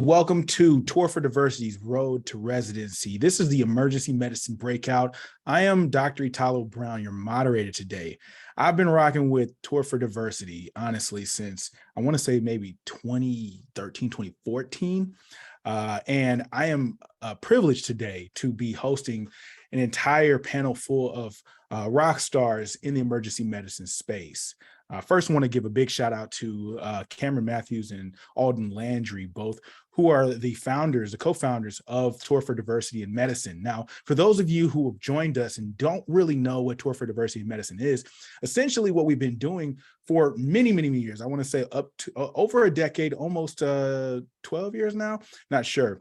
Welcome to Tour for Diversity's Road to Residency. This is the Emergency Medicine Breakout. I am Dr. Italo Brown, your moderator today. I've been rocking with Tour for Diversity, honestly, since I want to say maybe 2013, 2014. And I am privileged today to be hosting an entire panel full of rock stars in the emergency medicine space. First, I want to give a big shout out to Cameron Matthews and Alden Landry, both who are the founders, the co-founders of Tour for Diversity in Medicine. Now, for those of you who have joined us and don't really know what Tour for Diversity in Medicine is, essentially what we've been doing for many, many years, I want to say up to over a decade, almost 12 years now, not sure,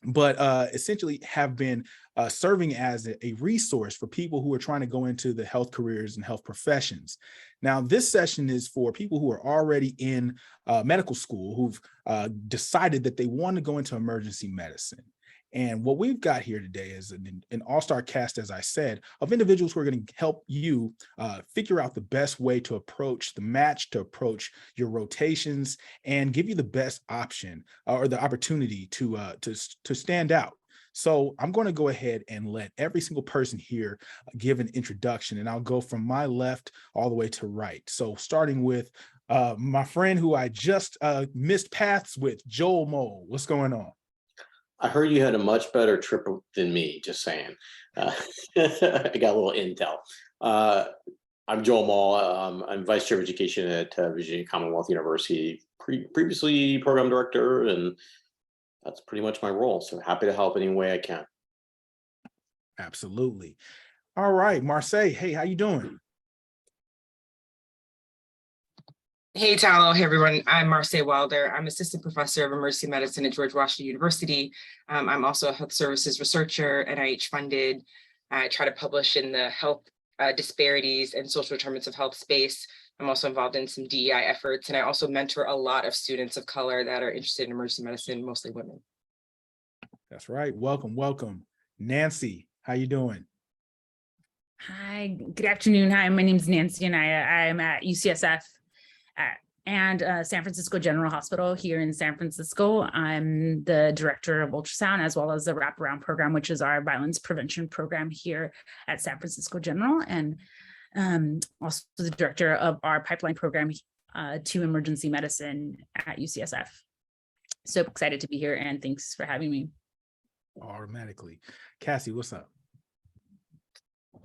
but essentially have been serving as a resource for people who are trying to go into the health careers and health professions. Now, this session is for people who are already in medical school, who've decided that they want to go into emergency medicine. And what we've got here today is an all-star cast, as I said, of individuals who are going to help you figure out the best way to approach the match, to approach your rotations, and give you the best option or the opportunity to stand out. So I'm going to go ahead and let every single person here give an introduction, and I'll go from my left all the way to right. So starting with my friend who I just missed paths with, Joel Moll. What's going on? I heard you had a much better trip than me, just saying. I got a little intel. I'm Joel Moll. I'm Vice Chair of Education at Virginia Commonwealth University, previously Program Director, and that's pretty much my role. So happy to help any way I can. Absolutely. All right, Marseille, hey, how you doing? Hey, Talo. Hey, everyone. I'm Marseille Wilder. I'm Assistant Professor of Emergency Medicine at George Washington University. I'm also a health services researcher, NIH funded. I try to publish in the health disparities and social determinants of health space. I'm also involved in some DEI efforts, and I also mentor a lot of students of color that are interested in emergency medicine, mostly women. That's right. Welcome, welcome. Nancy, how you doing? Hi, good afternoon. Hi, my name is Nancy Anaya. I'm at UCSF and San Francisco General Hospital here in San Francisco. I'm the director of ultrasound as well as the wraparound program, which is our violence prevention program here at San Francisco General, and also the director of our pipeline program to emergency medicine at UCSF. So excited to be here, and thanks for having me. Automatically. Cassie, what's up?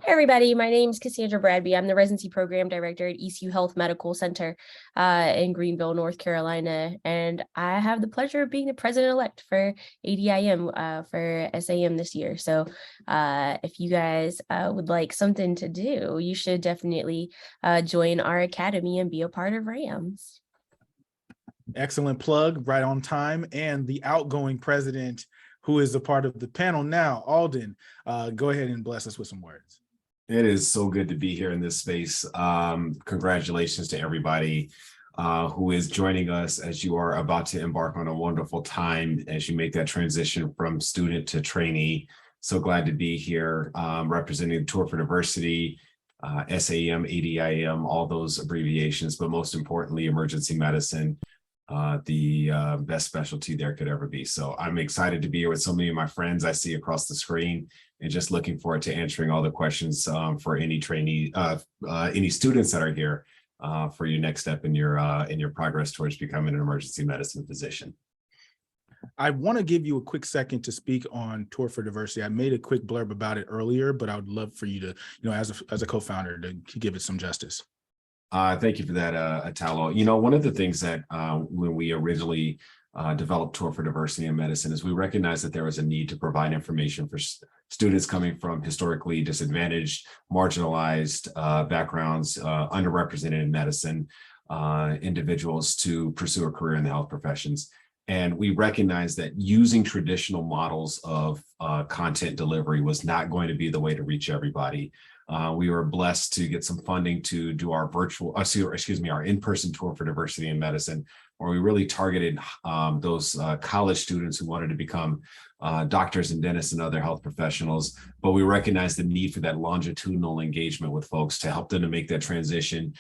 Hey everybody, my name is Cassandra Bradby. I'm the Residency Program Director at ECU Health Medical Center in Greenville, North Carolina. And I have the pleasure of being the president-elect for ADIM for SAM this year. So if you guys would like something to do, you should definitely join our academy and be a part of RAMS. Excellent plug, right on time. And the outgoing president who is a part of the panel now, Alden, go ahead and bless us with some words. It is so good to be here in this space. Congratulations to everybody who is joining us as you are about to embark on a wonderful time as you make that transition from student to trainee. So glad to be here representing Tour for Diversity, SAM, ADIM, all those abbreviations, but most importantly, emergency medicine, the best specialty there could ever be. So I'm excited to be here with so many of my friends I see across the screen, and just looking forward to answering all the questions for any trainee, any students that are here for your next step in your progress towards becoming an emergency medicine physician. I want to give you a quick second to speak on Tour for Diversity. I made a quick blurb about it earlier, but I would love for you to, as a co-founder, to give it some justice. Thank you for that, Italo. One of the things that when we originally developed Tour for Diversity in Medicine is we recognized that there was a need to provide information for students coming from historically disadvantaged, marginalized backgrounds, underrepresented in medicine, individuals to pursue a career in the health professions. And we recognized that using traditional models of content delivery was not going to be the way to reach everybody. We were blessed to get some funding to do our our in-person tour for diversity in medicine, where we really targeted those college students who wanted to become doctors and dentists and other health professionals. But we recognized the need for that longitudinal engagement with folks to help them to make that transition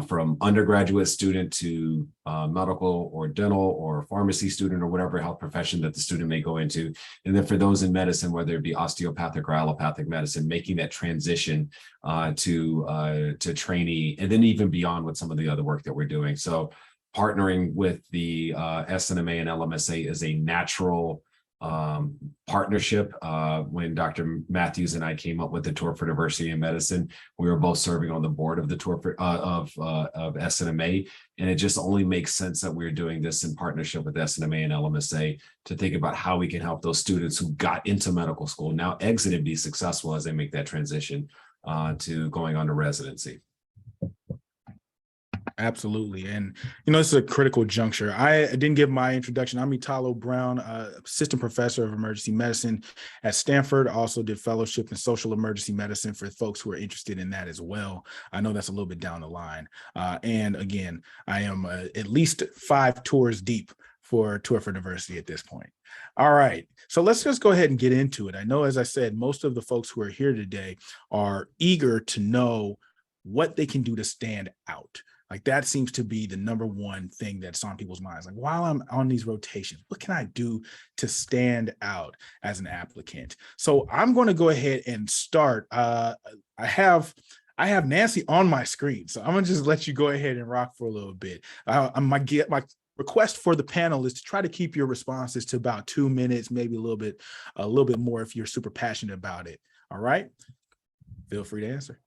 from undergraduate student to medical or dental or pharmacy student or whatever health profession that the student may go into. And then for those in medicine, whether it be osteopathic or allopathic medicine, making that transition to trainee, and then even beyond with some of the other work that we're doing. So partnering with the SNMA and LMSA is a natural partnership. When Dr. Matthews and I came up with the Tour for Diversity in Medicine, we were both serving on the board of the Tour for, of SNMA, and it just only makes sense that we're doing this in partnership with SNMA and LMSA to think about how we can help those students who got into medical school now exit and be successful as they make that transition to going on to residency. Absolutely. And, you know, this is a critical juncture. I didn't give my introduction. I'm Italo Brown, assistant professor of emergency medicine at Stanford. I also did fellowship in social emergency medicine for folks who are interested in that as well. I know that's a little bit down the line. And again, I am at least 5 tours deep for Tour for Diversity at this point. All right, so let's just go ahead and get into it. I know, as I said, most of the folks who are here today are eager to know what they can do to stand out. Like that seems to be the number one thing that's on people's minds. Like while I'm on these rotations, what can I do to stand out as an applicant? So I'm going to go ahead and start. I have Nancy on my screen, so I'm gonna just let you go ahead and rock for a little bit. My request for the panel is to try to keep your responses to about 2 minutes, maybe a little bit more if you're super passionate about it. All right, feel free to answer.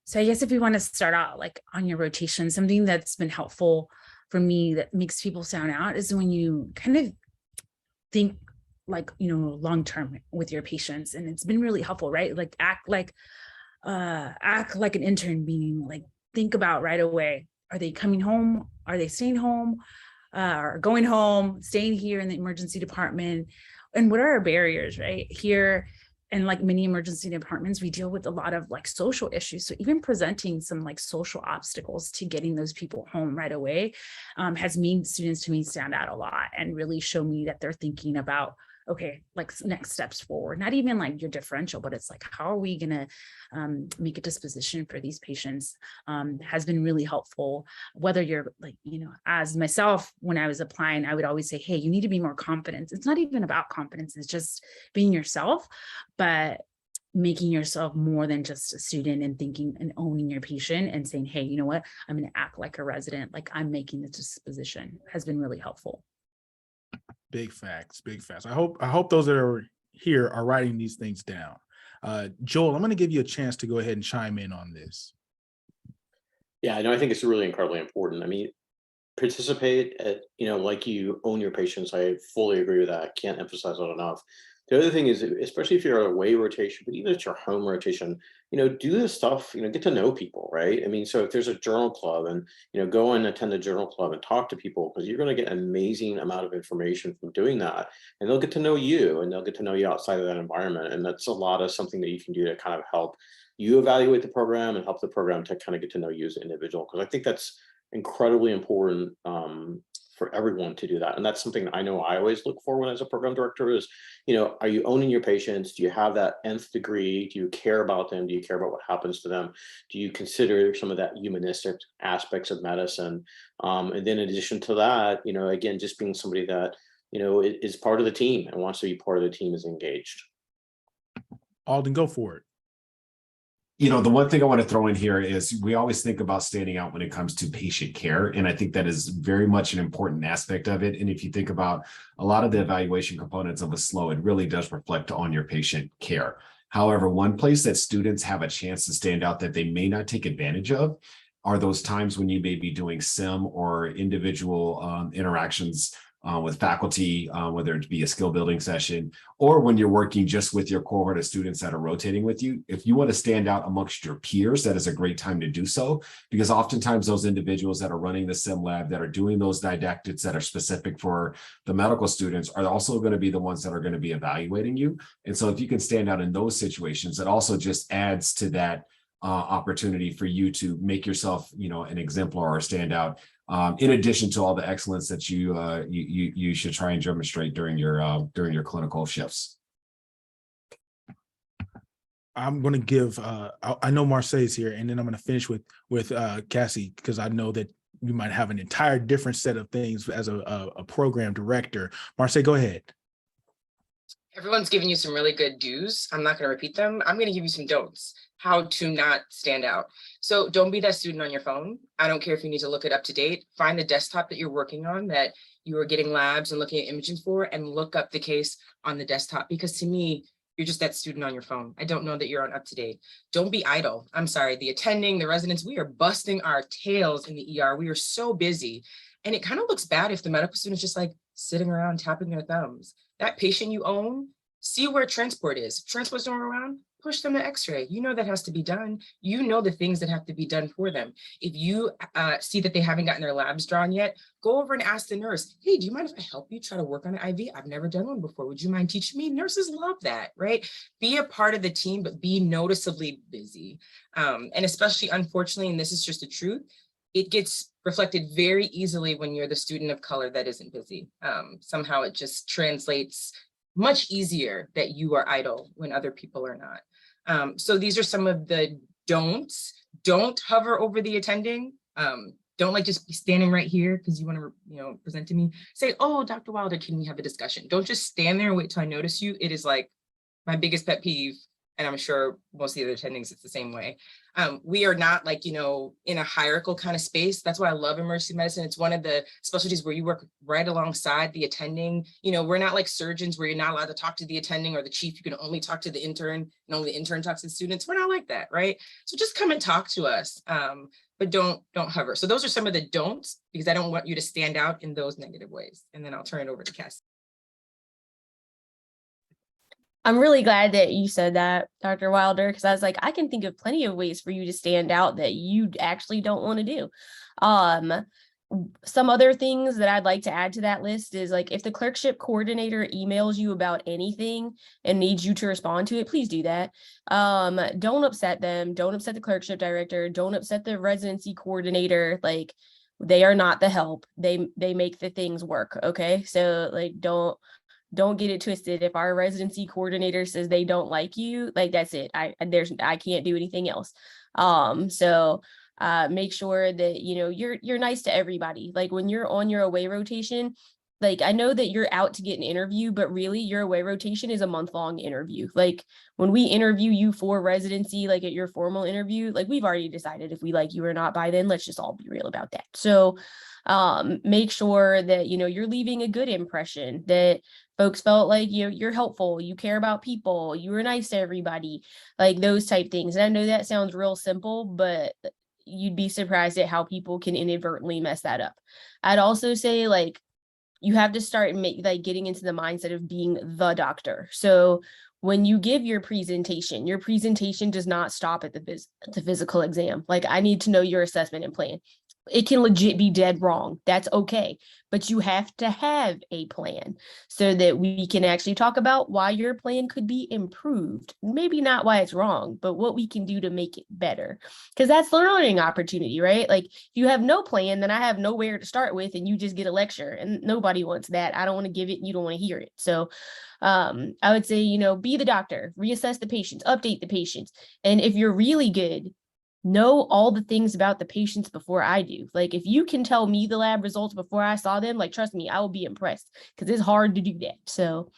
So I guess if we want to start out like on your rotation, something that's been helpful for me that makes people stand out is when you kind of think like, you know, long-term with your patients. And it's been really helpful, right? Like act like an intern, meaning like think about right away. Are they coming home? Are they staying home? Or going home, staying here in the emergency department? And what are our barriers, right? Here, and like many emergency departments, we deal with a lot of like social issues. So even presenting some like social obstacles to getting those people home right away has made students to me stand out a lot and really show me that they're thinking about, okay, like next steps forward, not even like your differential, but it's like, how are we gonna make a disposition for these patients has been really helpful. Whether you're like, you know, as myself, when I was applying, I would always say, hey, you need to be more confident. It's not even about confidence, it's just being yourself, but making yourself more than just a student and thinking and owning your patient and saying, hey, you know what, I'm gonna act like a resident, like I'm making this disposition has been really helpful. Big facts, big facts. I hope those that are here are writing these things down. Joel, I'm going to give you a chance to go ahead and chime in on this. Yeah, I think it's really incredibly important. I mean, participate at, you know, like you own your patients. I fully agree with that. I can't emphasize that enough. The other thing is, especially if you're at a away rotation, but even at your home rotation, you know, do this stuff, you know, get to know people, right? I mean, so if there's a journal club and, you know, go and attend the journal club and talk to people, because you're going to get an amazing amount of information from doing that. And they'll get to know you and they'll get to know you outside of that environment. And that's a lot of something that you can do to kind of help you evaluate the program and help the program to kind of get to know you as an individual. Because I think that's incredibly important for everyone to do that. And that's something that I know I always look for when as a program director is, you know, are you owning your patients? Do you have that nth degree? Do you care about them? Do you care about what happens to them? Do you consider some of that humanistic aspects of medicine? And then in addition to that, you know, again, just being somebody that, you know, is part of the team and wants to be part of the team, is engaged. Alden, go for it. You know, the one thing I want to throw in here is we always think about standing out when it comes to patient care. And I think that is very much an important aspect of it. And if you think about a lot of the evaluation components of a SLO, it really does reflect on your patient care. However, one place that students have a chance to stand out that they may not take advantage of are those times when you may be doing SIM or individual interactions with faculty, whether it be a skill building session, or when you're working just with your cohort of students that are rotating with you. If you want to stand out amongst your peers, that is a great time to do so, because oftentimes those individuals that are running the sim lab, that are doing those didactics that are specific for the medical students, are also going to be the ones that are going to be evaluating you. And so if you can stand out in those situations, it also just adds to that opportunity for you to make yourself, an exemplar or standout. In addition to all the excellence that you should try and demonstrate during your clinical shifts. I'm going to give, I know Marseille is here, and then I'm going to finish with Cassie, because I know that you might have an entire different set of things as a program director. Marseille, go ahead. Everyone's giving you some really good do's. I'm not going to repeat them. I'm going to give you some don'ts, how to not stand out. So don't be that student on your phone. I don't care if you need to look it up to date. Find the desktop that you're working on, that you are getting labs and looking at imaging for, and look up the case on the desktop, because to me, you're just that student on your phone. I don't know that you're on up to date. Don't be idle. I'm sorry, the attending, the residents, we are busting our tails in the ER. We are so busy. And it kind of looks bad if the medical student's just like sitting around tapping their thumbs. That patient you own, see where transport is. If transport's not around, push them to x-ray. You know that has to be done. You know the things that have to be done for them. If you see that they haven't gotten their labs drawn yet, go over and ask the nurse, hey, do you mind if I help you try to work on an IV? I've never done one before. Would you mind teaching me? Nurses love that, right? Be a part of the team, but be noticeably busy. And especially, unfortunately, and this is just the truth, it gets reflected very easily when you're the student of color that isn't busy. Somehow it just translates much easier that you are idle when other people are not. So these are some of the don'ts. Don't hover over the attending. Don't like just be standing right here because you want to, present to me. Say, oh, Dr. Wilder, can we have a discussion? Don't just stand there and wait till I notice you. It is like my biggest pet peeve. And I'm sure most of the other attendings, it's the same way. We are not like, in a hierarchical kind of space. That's why I love emergency medicine. It's one of the specialties where you work right alongside the attending. We're not like surgeons where you're not allowed to talk to the attending or the chief. You can only talk to the intern and only the intern talks to the students. We're not like that, right? So just come and talk to us, but don't hover. So those are some of the don'ts, because I don't want you to stand out in those negative ways. And then I'll turn it over to Cassie. I'm really glad that you said that, Dr. Wilder, because I was like, I can think of plenty of ways for you to stand out that you actually don't want to do. Some other things that I'd like to add to that list is, like, if the clerkship coordinator emails you about anything and needs you to respond to it, please do that. Don't upset them. Don't upset the clerkship director. Don't upset the residency coordinator. Like, they are not the help. They make the things work. Okay. So like, don't get it twisted. If our residency coordinator says they don't like you, like, that's it. I can't do anything else. So make sure that, you're nice to everybody. Like, when you're on your away rotation, like, I know that you're out to get an interview, but really your away rotation is a month-long interview. Like, when we interview you for residency, like at your formal interview, like, we've already decided if we like you or not by then. Let's just all be real about that. So make sure that, you're leaving a good impression, that folks felt like you're helpful, you care about people, you were nice to everybody, like those type things. And I know that sounds real simple, but you'd be surprised at how people can inadvertently mess that up. I'd also say, like, you have to start getting into the mindset of being the doctor. So when you give your presentation does not stop at the physical exam. Like, I need to know your assessment and plan. It can legit be dead wrong. That's okay. But you have to have a plan so that we can actually talk about why your plan could be improved. Maybe not why it's wrong, but what we can do to make it better. Because that's the learning opportunity, right? Like, if you have no plan, then I have nowhere to start with, and you just get a lecture, and nobody wants that. I don't want to give it, and you don't want to hear it. So I would say, be the doctor, reassess the patients, update the patients. And if you're really good, know all the things about the patients before I do. Like, if you can tell me the lab results before I saw them, like, trust me, I will be impressed, because it's hard to do that. So,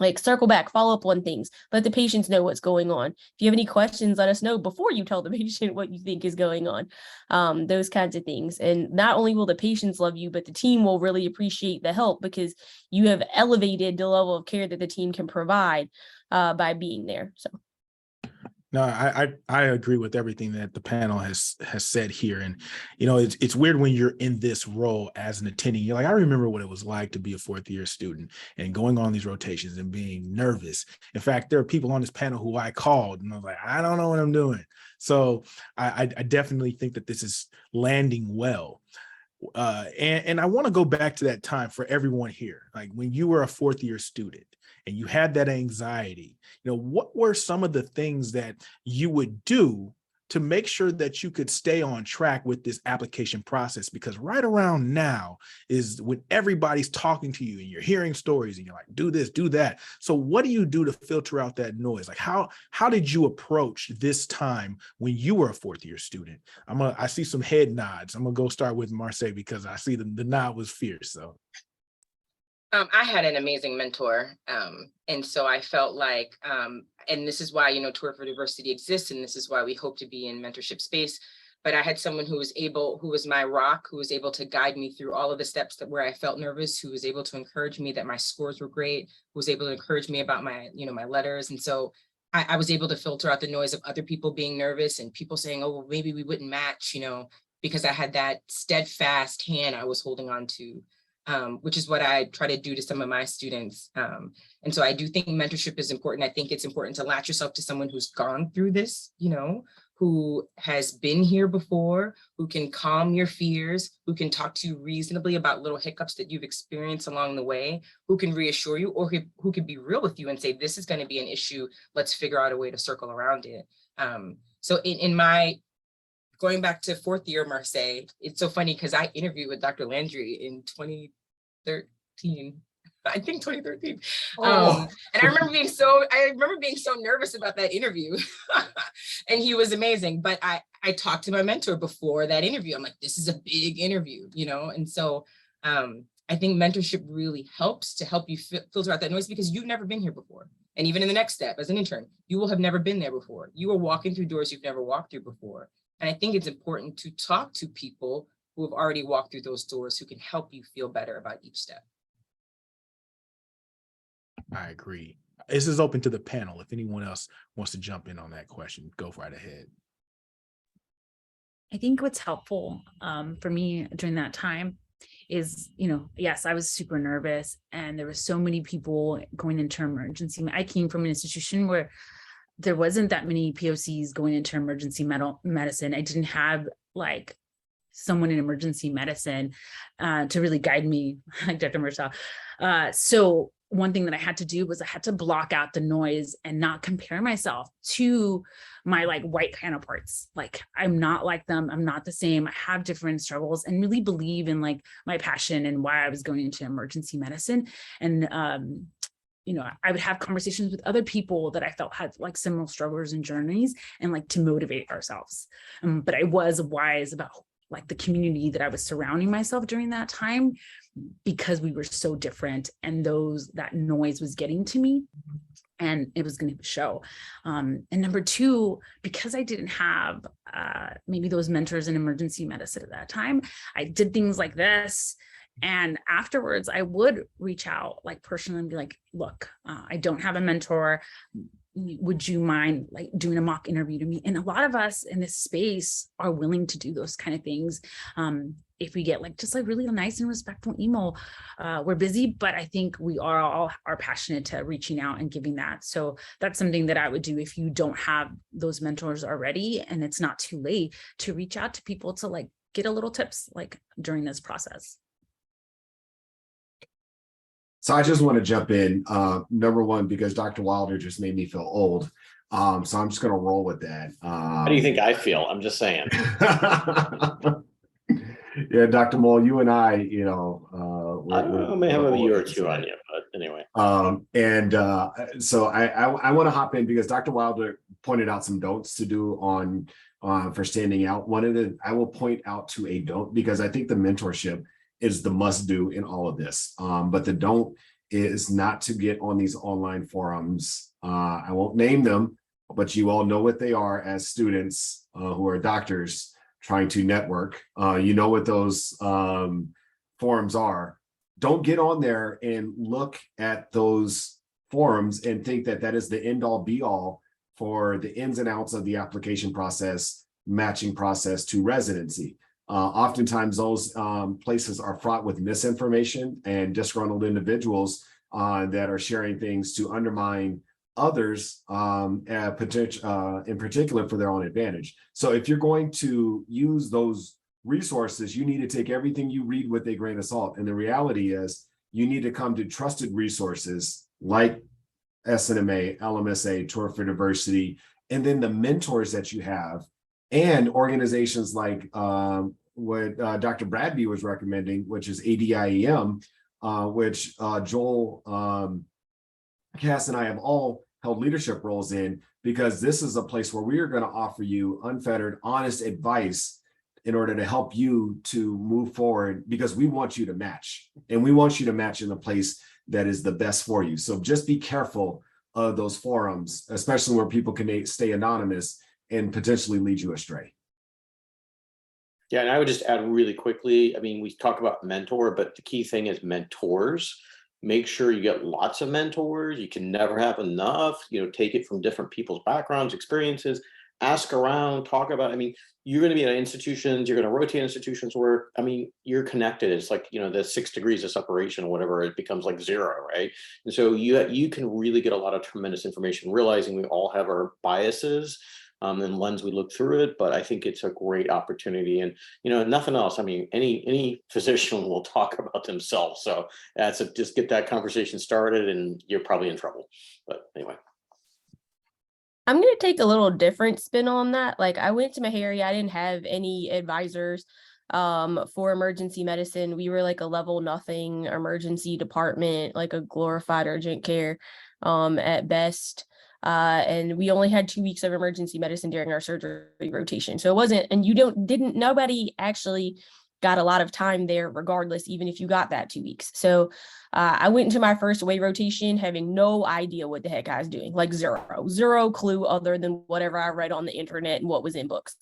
like, circle back, follow up on things, let the patients know what's going on. If you have any questions, let us know before you tell the patient what you think is going on. Those kinds of things. And not only will the patients love you, but the team will really appreciate the help, because you have elevated the level of care that the team can provide by being there. So No, I agree with everything that the panel has said here. And, you know, it's weird when you're in this role as an attending. You're like, I remember what it was like to be a fourth year student and going on these rotations and being nervous. In fact, there are people on this panel who I called and I was like, I don't know what I'm doing. So I definitely think that this is landing well. And I want to go back to that time for everyone here. Like when you were a fourth year student and you had that anxiety, you know, what were some of the things that you would do to make sure that you could stay on track with this application process? Because right around now is when everybody's talking to you and you're hearing stories and you're like, do this, do that. So what do you do to filter out that noise? Like how did you approach this time when you were a fourth year student? I see some head nods. I'm gonna go start with Marseille because I see the nod was fierce. So I had an amazing mentor. And so I felt like, and this is why, you know, Tour for Diversity exists, and this is why we hope to be in mentorship space. But I had someone who was my rock, who was able to guide me through all of the steps where I felt nervous, who was able to encourage me that my scores were great, who was able to encourage me about my, you know, my letters. And so I was able to filter out the noise of other people being nervous and people saying, oh, well, maybe we wouldn't match, you know, because I had that steadfast hand I was holding on to. Which is what I try to do to some of my students. And so I do think mentorship is important. I think it's important to latch yourself to someone who's gone through this, you know, who has been here before, who can calm your fears, who can talk to you reasonably about little hiccups that you've experienced along the way, who can reassure you, or who can be real with you and say, this is going to be an issue. Let's figure out a way to circle around it. So in my going back to fourth year Marseille, it's so funny because I interviewed with Dr. Landry in 2013. I think 2013. And I remember being so nervous about that interview. And he was amazing. But I talked to my mentor before that interview. I'm like, this is a big interview, you know? And so I think mentorship really helps to help you filter out that noise because you've never been here before. And even in the next step as an intern, you will have never been there before. You are walking through doors you've never walked through before. And I think it's important to talk to people who have already walked through those doors who can help you feel better about each step. I agree. This is open to the panel. If anyone else wants to jump in on that question, go right ahead. I think what's helpful for me during that time is, you know, yes, I was super nervous and there were so many people going into emergency. I came from an institution where there wasn't that many POCs going into emergency medicine. I didn't have like someone in emergency medicine to really guide me, like Dr. Marshall. So one thing that I had to do was I had to block out the noise and not compare myself to my like white counterparts. Like I'm not like them. I'm not the same. I have different struggles and really believe in like my passion and why I was going into emergency medicine. And you know, I would have conversations with other people that I felt had like similar struggles and journeys and like to motivate ourselves. But I was wise about like the community that I was surrounding myself during that time because we were so different and that noise was getting to me and it was going to show. And number two, because I didn't have maybe those mentors in emergency medicine at that time, I did things like this. And afterwards, I would reach out like personally and be like, look, I don't have a mentor. Would you mind like doing a mock interview to me? And a lot of us in this space are willing to do those kind of things. If we get like just like really nice and respectful email, we're busy, but I think we are passionate to reaching out and giving that. So that's something that I would do if you don't have those mentors already, and it's not too late to reach out to people to like get a little tips like during this process. So I just want to jump in, number one, because Dr. Wilder just made me feel old. So I'm just going to roll with that. How do you think I feel? I'm just saying. Yeah, Dr. Moll, you and I, you know, I may have a year or two on you, but anyway. So I want to hop in because Dr. Wilder pointed out some don'ts to do on for standing out. I will point out to a don't because I think the mentorship is the must do in all of this. But the don't is not to get on these online forums. I won't name them, but you all know what they are as students who are doctors trying to network. You know what those forums are. Don't get on there and look at those forums and think that that is the end all be all for the ins and outs of the application process, matching process to residency. Oftentimes those places are fraught with misinformation and disgruntled individuals that are sharing things to undermine others in particular for their own advantage. So if you're going to use those resources, you need to take everything you read with a grain of salt. And the reality is you need to come to trusted resources like SNMA, LMSA, Tour for Diversity, and then the mentors that you have and organizations like what Dr. Bradby was recommending, which is ADIEM, which Joel, Cass, and I have all held leadership roles in, because this is a place where we are going to offer you unfettered, honest advice in order to help you to move forward, because we want you to match, and we want you to match in a place that is the best for you. So just be careful of those forums, especially where people can stay anonymous and potentially lead you astray. Yeah, and I would just add really quickly, I mean, we talk about mentor, but the key thing is mentors. Make sure you get lots of mentors. You can never have enough, take it from different people's backgrounds, experiences, ask around, talk about, I mean, you're going to be at institutions, you're going to rotate institutions where, I mean, you're connected. It's like, the 6 degrees of separation or whatever, it becomes like 0, right? And so you can really get a lot of tremendous information, realizing we all have our biases and lens we look through it, but I think it's a great opportunity. And nothing else. I mean, any physician will talk about themselves. So just get that conversation started, and you're probably in trouble. But anyway, I'm going to take a little different spin on that. Like, I went to Meharry, I didn't have any advisors for emergency medicine. We were like a level nothing emergency department, like a glorified urgent care at best. And we only had 2 weeks of emergency medicine during our surgery rotation. So it wasn't, and nobody actually got a lot of time there regardless, even if you got that 2 weeks. So I went into my first away rotation having no idea what the heck I was doing, like zero clue other than whatever I read on the internet and what was in books.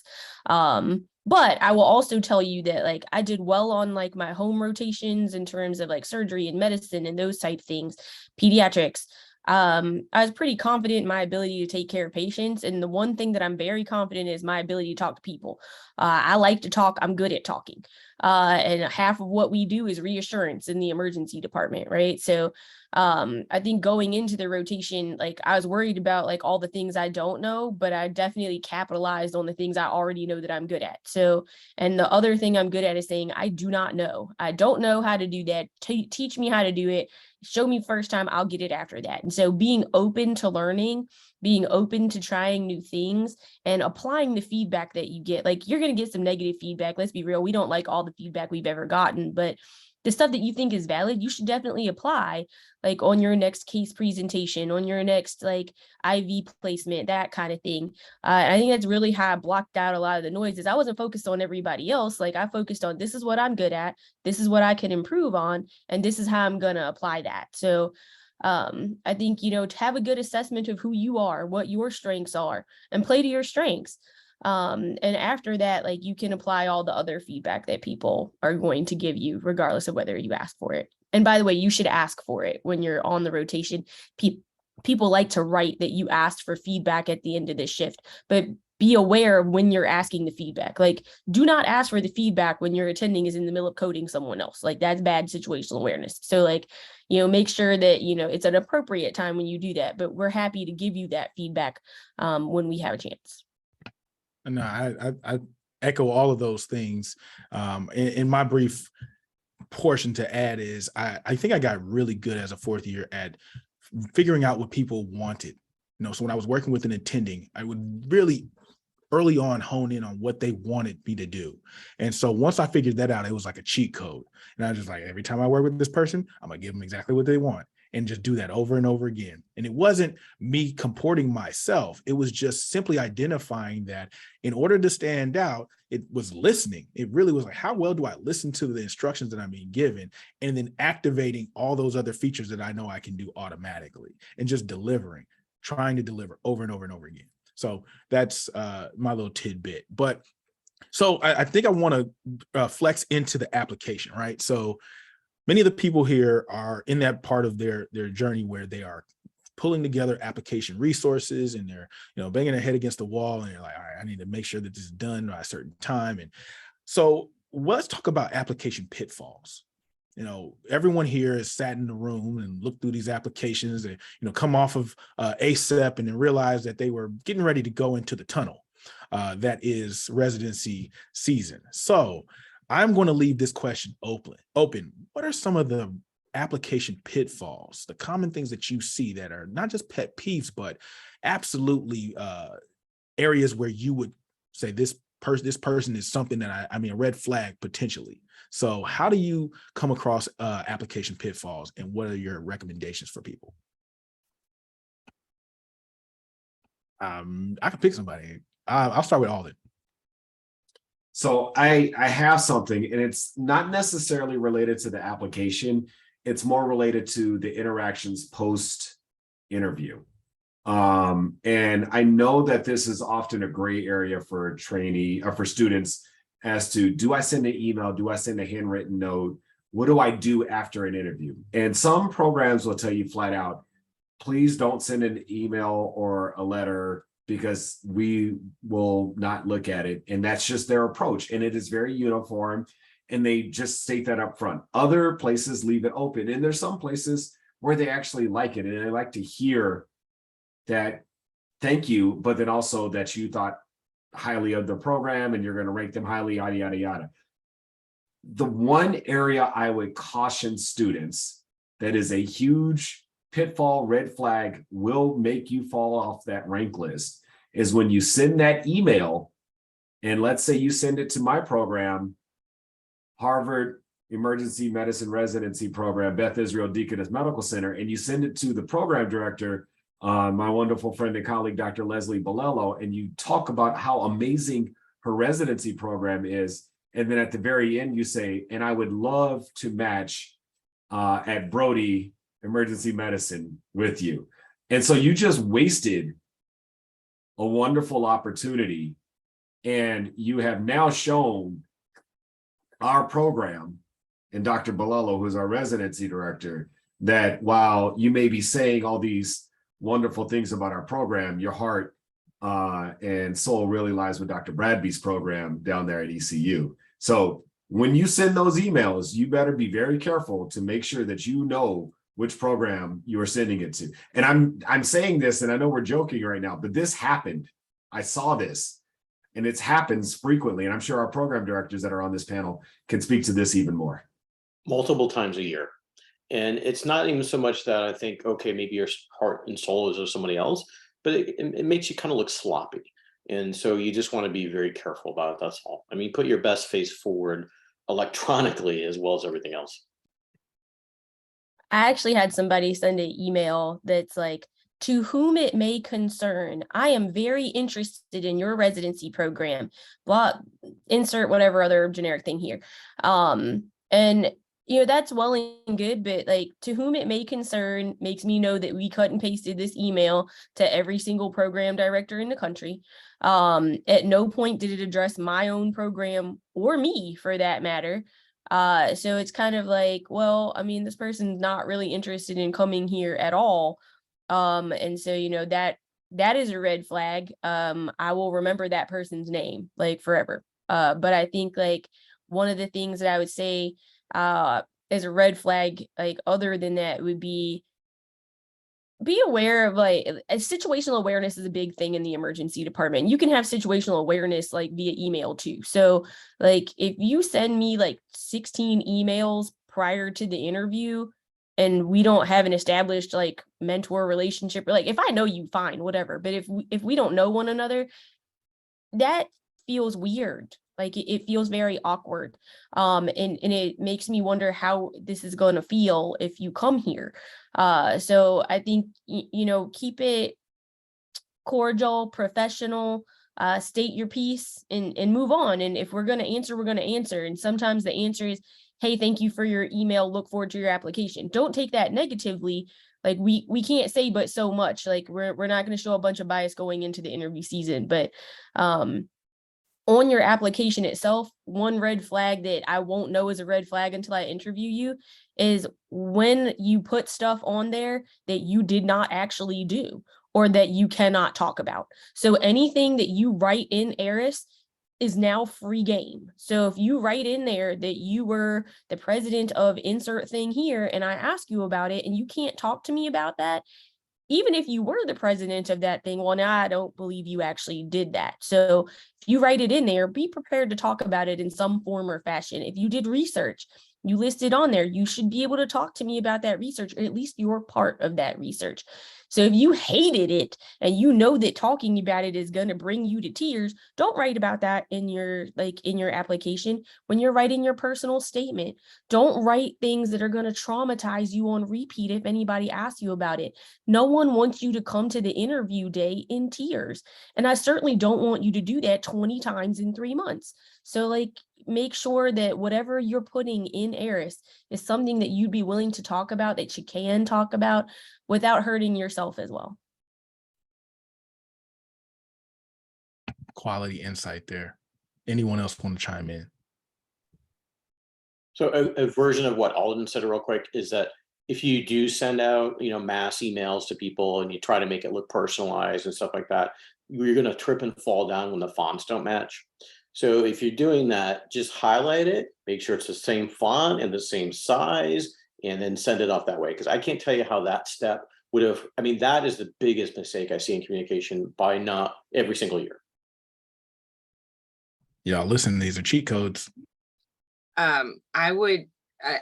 But I will also tell you that like I did well on like my home rotations in terms of like surgery and medicine and those type things, pediatrics. I was pretty confident in my ability to take care of patients. And the one thing that I'm very confident is my ability to talk to people. I like to talk. I'm good at talking. And half of what we do is reassurance in the emergency department, right? So I think going into the rotation, like I was worried about like all the things I don't know, but I definitely capitalized on the things I already know that I'm good at. So, and the other thing I'm good at is saying, I do not know. I don't know how to do that. Teach me how to do it. Show me first time, I'll get it after that. And so being open to learning, being open to trying new things and applying the feedback that you get. Like, you're going to get some negative feedback. Let's be real. We don't like all the feedback we've ever gotten, but the stuff that you think is valid, you should definitely apply, like on your next case presentation, on your next like IV placement, that kind of thing. I think that's really how I blocked out a lot of the noises. I wasn't focused on everybody else. Like, I focused on, this is what I'm good at, this is what I can improve on, and this is how I'm going to apply that. So I think, to have a good assessment of who you are, what your strengths are, and play to your strengths. And after that, like, you can apply all the other feedback that people are going to give you, regardless of whether you ask for it. And by the way, you should ask for it when you're on the rotation. People like to write that you asked for feedback at the end of the shift, but be aware of when you're asking the feedback. Like, do not ask for the feedback when your attending is in the middle of coding someone else. Like, that's bad situational awareness. So like, make sure that, it's an appropriate time when you do that, but we're happy to give you that feedback when we have a chance. No, I echo all of those things. In my brief portion to add is I think I got really good as a 4th year at figuring out what people wanted. So when I was working with an attending, I would really early on hone in on what they wanted me to do. And so once I figured that out, it was like a cheat code. And I was just like, every time I work with this person, I'm gonna give them exactly what they want, and just do that over and over again. And it wasn't me comporting myself. It was just simply identifying that in order to stand out, it was listening. It really was like, how well do I listen to the instructions that I'm being given? And then activating all those other features that I know I can do automatically, and just trying to deliver over and over and over again. So that's my little tidbit. But so I think I want to flex into the application, right? So many of the people here are in that part of their journey where they are pulling together application resources, and they're, banging their head against the wall, and they're like, all right, I need to make sure that this is done by a certain time. And so let's talk about application pitfalls. Everyone here has sat in the room and looked through these applications and, come off of ACEP and then realized that they were getting ready to go into the tunnel that is residency season. So I'm going to leave this question open. What are some of the application pitfalls, the common things that you see that are not just pet peeves, but absolutely areas where you would say this person is something that a red flag potentially. So how do you come across application pitfalls, and what are your recommendations for people? I can pick somebody. I'll start with Alden. So I have something, and it's not necessarily related to the application. It's more related to the interactions post interview. And I know that this is often a gray area for a trainee or for students as to, do I send an email? Do I send a handwritten note? What do I do after an interview? And some programs will tell you flat out, please don't send an email or a letter because we will not look at it. And that's just their approach. And it is very uniform. And they just state that up front. Other places leave it open. And there's some places where they actually like it. And they like to hear that, thank you, but then also that you thought highly of the program and you're going to rank them highly, yada, yada, yada. The one area I would caution students that is a huge pitfall, red flag, will make you fall off that rank list, is when you send that email, and let's say you send it to my program, Harvard Emergency Medicine Residency Program, Beth Israel Deaconess Medical Center, and you send it to the program director, my wonderful friend and colleague, Dr. Leslie Bolello, and you talk about how amazing her residency program is. And then at the very end, you say, and I would love to match at Brody Emergency Medicine with you. And so you just wasted a wonderful opportunity. And you have now shown our program and Dr. Bolello, who's our residency director, that while you may be saying all these wonderful things about our program, your heart and soul really lies with Dr. Bradby's program down there at ECU. So when you send those emails, you better be very careful to make sure that you know which program you are sending it to. And I'm saying this, and I know we're joking right now, but this happened. I saw this, and it happens frequently. And I'm sure our program directors that are on this panel can speak to this even more. Multiple times a year. And it's not even so much that I think, okay, maybe your heart and soul is of somebody else, but it makes you kind of look sloppy. And so you just want to be very careful about it. That's all. I mean, put your best face forward electronically as well as everything else. I actually had somebody send an email that's like, to whom it may concern, I am very interested in your residency program, blah, insert whatever other generic thing here. And that's well and good, but like, to whom it may concern makes me know that we cut and pasted this email to every single program director in the country. At no point did it address my own program or me for that matter. So it's kind of like, well, I mean, this person's not really interested in coming here at all. And so, that is a red flag. I will remember that person's name like forever. But I think like one of the things that I would say, as a red flag, like other than that would be aware of like situational awareness is a big thing in the emergency department. You can have situational awareness like via email too. So like if you send me like 16 emails prior to the interview and we don't have an established like mentor relationship, or like if I know you, fine, whatever. But if we don't know one another, that feels weird. Like it feels very awkward. And it makes me wonder how this is going to feel if you come here. So I think, keep it cordial, professional, state your piece and move on. And if we're going to answer, we're going to answer. And sometimes the answer is, hey, thank you for your email. Look forward to your application. Don't take that negatively. Like we can't say but so much. Like we're not going to show a bunch of bias going into the interview season, but on your application itself, one red flag that I won't know is a red flag until I interview you is when you put stuff on there that you did not actually do or that you cannot talk about. So anything that you write in ERIS is now free game. So if you write in there that you were the president of insert thing here and I ask you about it and you can't talk to me about that, even if you were the president of that thing, well, now I don't believe you actually did that. So if you write it in there, be prepared to talk about it in some form or fashion. If you did research, you listed on there, you should be able to talk to me about that research, or at least your part of that research. So if you hated it and you know that talking about it is going to bring you to tears, don't write about that in your application. When you're writing your personal statement, don't write things that are going to traumatize you on repeat if anybody asks you about it. No one wants you to come to the interview day in tears. And I certainly don't want you to do that 20 times in 3 months. So make sure that whatever you're putting in ERIS is something that you'd be willing to talk about, that you can talk about without hurting yourself as well. Quality insight there. Anyone else want to chime in? So a version of what Alden said real quick is that if you do send out, mass emails to people and you try to make it look personalized and stuff like that, you're going to trip and fall down when the fonts don't match. So if you're doing that, just highlight it, make sure it's the same font and the same size, and then send it off that way. Because I can't tell you how that step would have, that is the biggest mistake I see in communication by not every single year. Yeah, listen, these are cheat codes. I would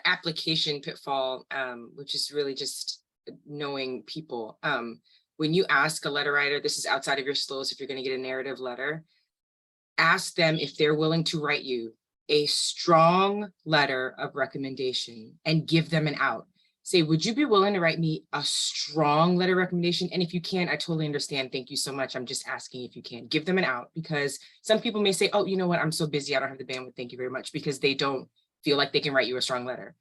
application pitfall, which is really just knowing people. When you ask a letter writer, this is outside of your SLOs, if you're going to get a narrative letter, ask them if they're willing to write you a strong letter of recommendation and give them an out. Say, would you be willing to write me a strong letter of recommendation? And if you can, I totally understand. Thank you so much. I'm just asking if you can. Give them an out, because some people may say, oh, you know what? I'm so busy. I don't have the bandwidth. Thank you very much, because they don't feel like they can write you a strong letter.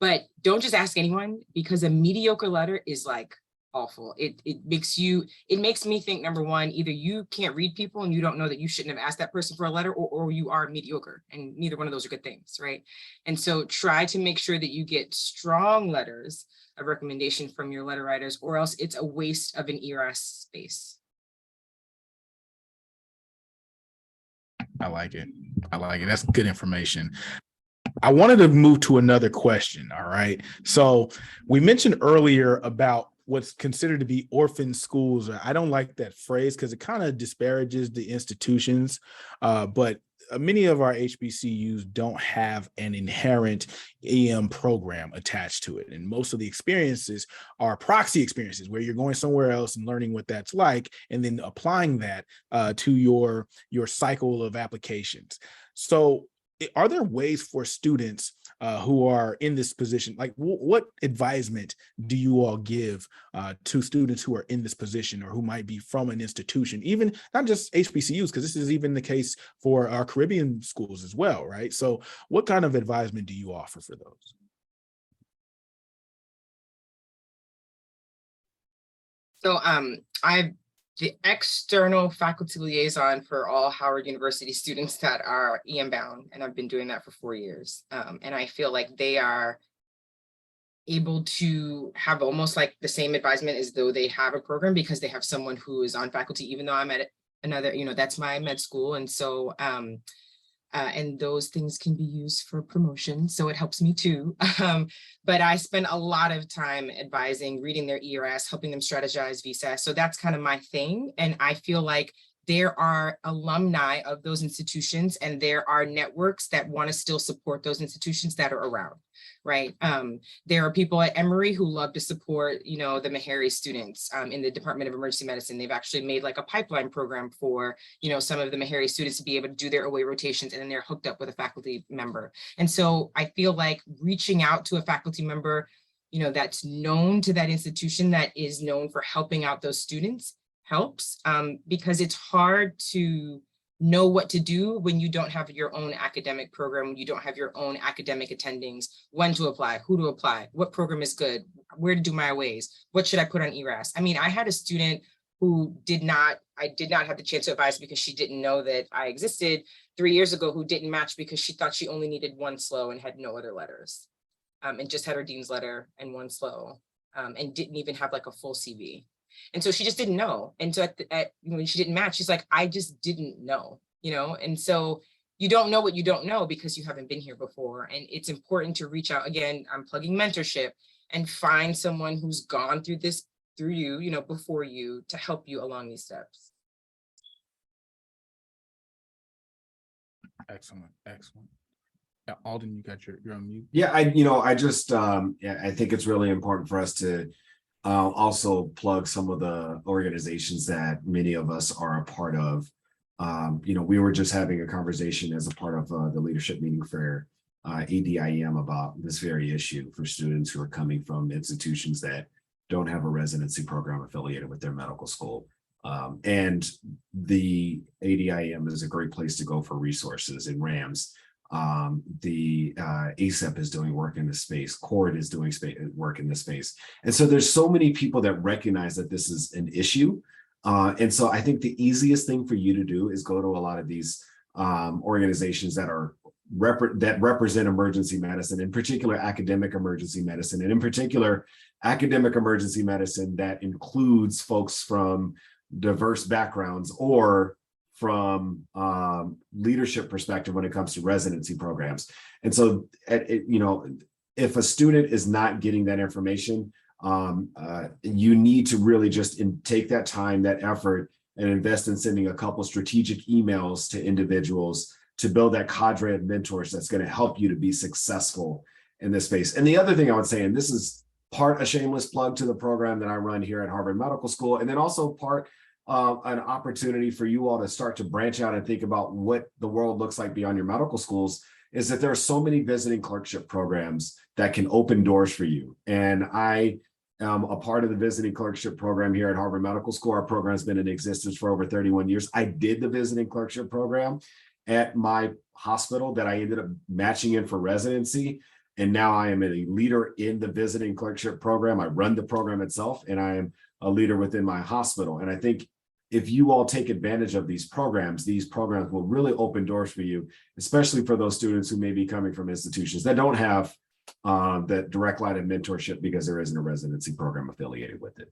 But don't just ask anyone, because a mediocre letter is like awful. It makes me think, number one, either you can't read people and you don't know that you shouldn't have asked that person for a letter, or you are mediocre, and neither one of those are good things, right? And so try to make sure that you get strong letters of recommendation from your letter writers, or else it's a waste of an ERS space. I like it. That's good information. I wanted to move to another question. All right. So we mentioned earlier about what's considered to be orphan schools. I don't like that phrase because it kind of disparages the institutions, but many of our HBCUs don't have an inherent EM program attached to it. And most of the experiences are proxy experiences where you're going somewhere else and learning what that's like, and then applying that to your cycle of applications. So are there ways for students who are in this position, like what advisement do you all give to students who are in this position or who might be from an institution, even not just HBCUs, because this is even the case for our Caribbean schools as well, right? So what kind of advisement do you offer for those? So I'm the external faculty liaison for all Howard University students that are EM bound, and I've been doing that for 4 years. And I feel like they are able to have almost like the same advisement as though they have a program, because they have someone who is on faculty, even though I'm at another, that's my med school. And so, and those things can be used for promotion, so it helps me too. But I spend a lot of time advising, reading their ERS, helping them strategize visa. So that's kind of my thing. And I feel like there are alumni of those institutions, and there are networks that want to still support those institutions that are around, right? There are people at Emory who love to support, the Meharry students in the Department of Emergency Medicine. They've actually made like a pipeline program for, some of the Meharry students to be able to do their away rotations, and then they're hooked up with a faculty member. And so I feel like reaching out to a faculty member, that's known to that institution, that is known for helping out those students, helps, because it's hard to know what to do when you don't have your own academic program, when you don't have your own academic attendings, when to apply, who to apply, what program is good, where to do my aways, what should I put on ERAS. I mean, I had a student who I did not have the chance to advise because she didn't know that I existed 3 years ago, who didn't match because she thought she only needed one SLO and had no other letters. And just had her dean's letter and one SLO, and didn't even have like a full CV. And so she just didn't know. And so when she didn't match, she's like, I just didn't know, And so you don't know what you don't know because you haven't been here before. And it's important to reach out. Again, I'm plugging mentorship, and find someone who's gone through this through you, before you, to help you along these steps. Excellent. Yeah, Alden, you got you're on mute. Yeah, I just I think it's really important for us to also plug some of the organizations that many of us are a part of. We were just having a conversation as a part of the leadership meeting for ADIM about this very issue for students who are coming from institutions that don't have a residency program affiliated with their medical school. And the ADIM is a great place to go for resources in RAMS. The ASEP is doing work in this space. CORD is doing work in this space. And so there's so many people that recognize that this is an issue. And so I think the easiest thing for you to do is go to a lot of these organizations that are represent emergency medicine, in particular academic emergency medicine, and in particular academic emergency medicine that includes folks from diverse backgrounds or from leadership perspective when it comes to residency programs. And so, if a student is not getting that information, you need to really just take that time, that effort, and invest in sending a couple strategic emails to individuals to build that cadre of mentors that's going to help you to be successful in this space. And the other thing I would say, and this is part a shameless plug to the program that I run here at Harvard Medical School, and then also part an opportunity for you all to start to branch out and think about what the world looks like beyond your medical schools, is that there are so many visiting clerkship programs that can open doors for you. And I am a part of the visiting clerkship program here at Harvard Medical School. Our program has been in existence for over 31 years. I did the visiting clerkship program at my hospital that I ended up matching in for residency. And now I am a leader in the visiting clerkship program. I run the program itself, and I am a leader within my hospital. And I think if you all take advantage of these programs will really open doors for you, especially for those students who may be coming from institutions that don't have that direct line of mentorship because there isn't a residency program affiliated with it.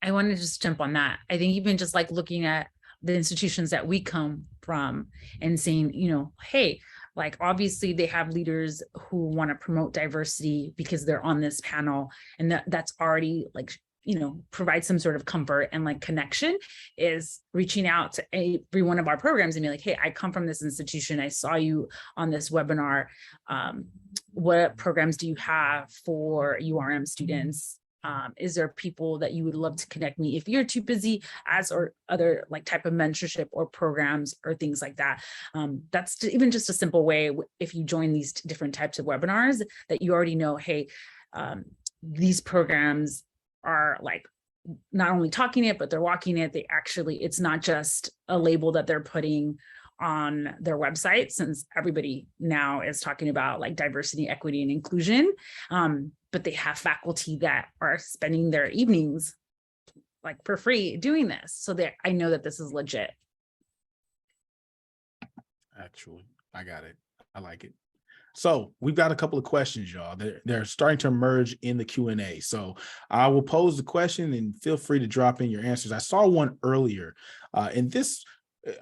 I want to just jump on that. I think even just like looking at the institutions that we come from and saying, hey, like obviously they have leaders who want to promote diversity because they're on this panel, and that's already like, provide some sort of comfort and like connection, is reaching out to every one of our programs and be like, hey, I come from this institution. I saw you on this webinar. What programs do you have for URM students? Is there people that you would love to connect me if you're too busy, as or other like type of mentorship or programs or things like that? That's even just a simple way, if you join these different types of webinars, that you already know, hey, these programs are like not only talking it, but they're walking it. They actually, it's not just a label that they're putting on their website, since everybody now is talking about like diversity, equity, and inclusion. But they have faculty that are spending their evenings like for free doing this. So I know that this is legit. Actually, I got it. I like it. So we've got a couple of questions, y'all. They're starting to emerge in the Q&A. So I will pose the question and feel free to drop in your answers. I saw one earlier, and this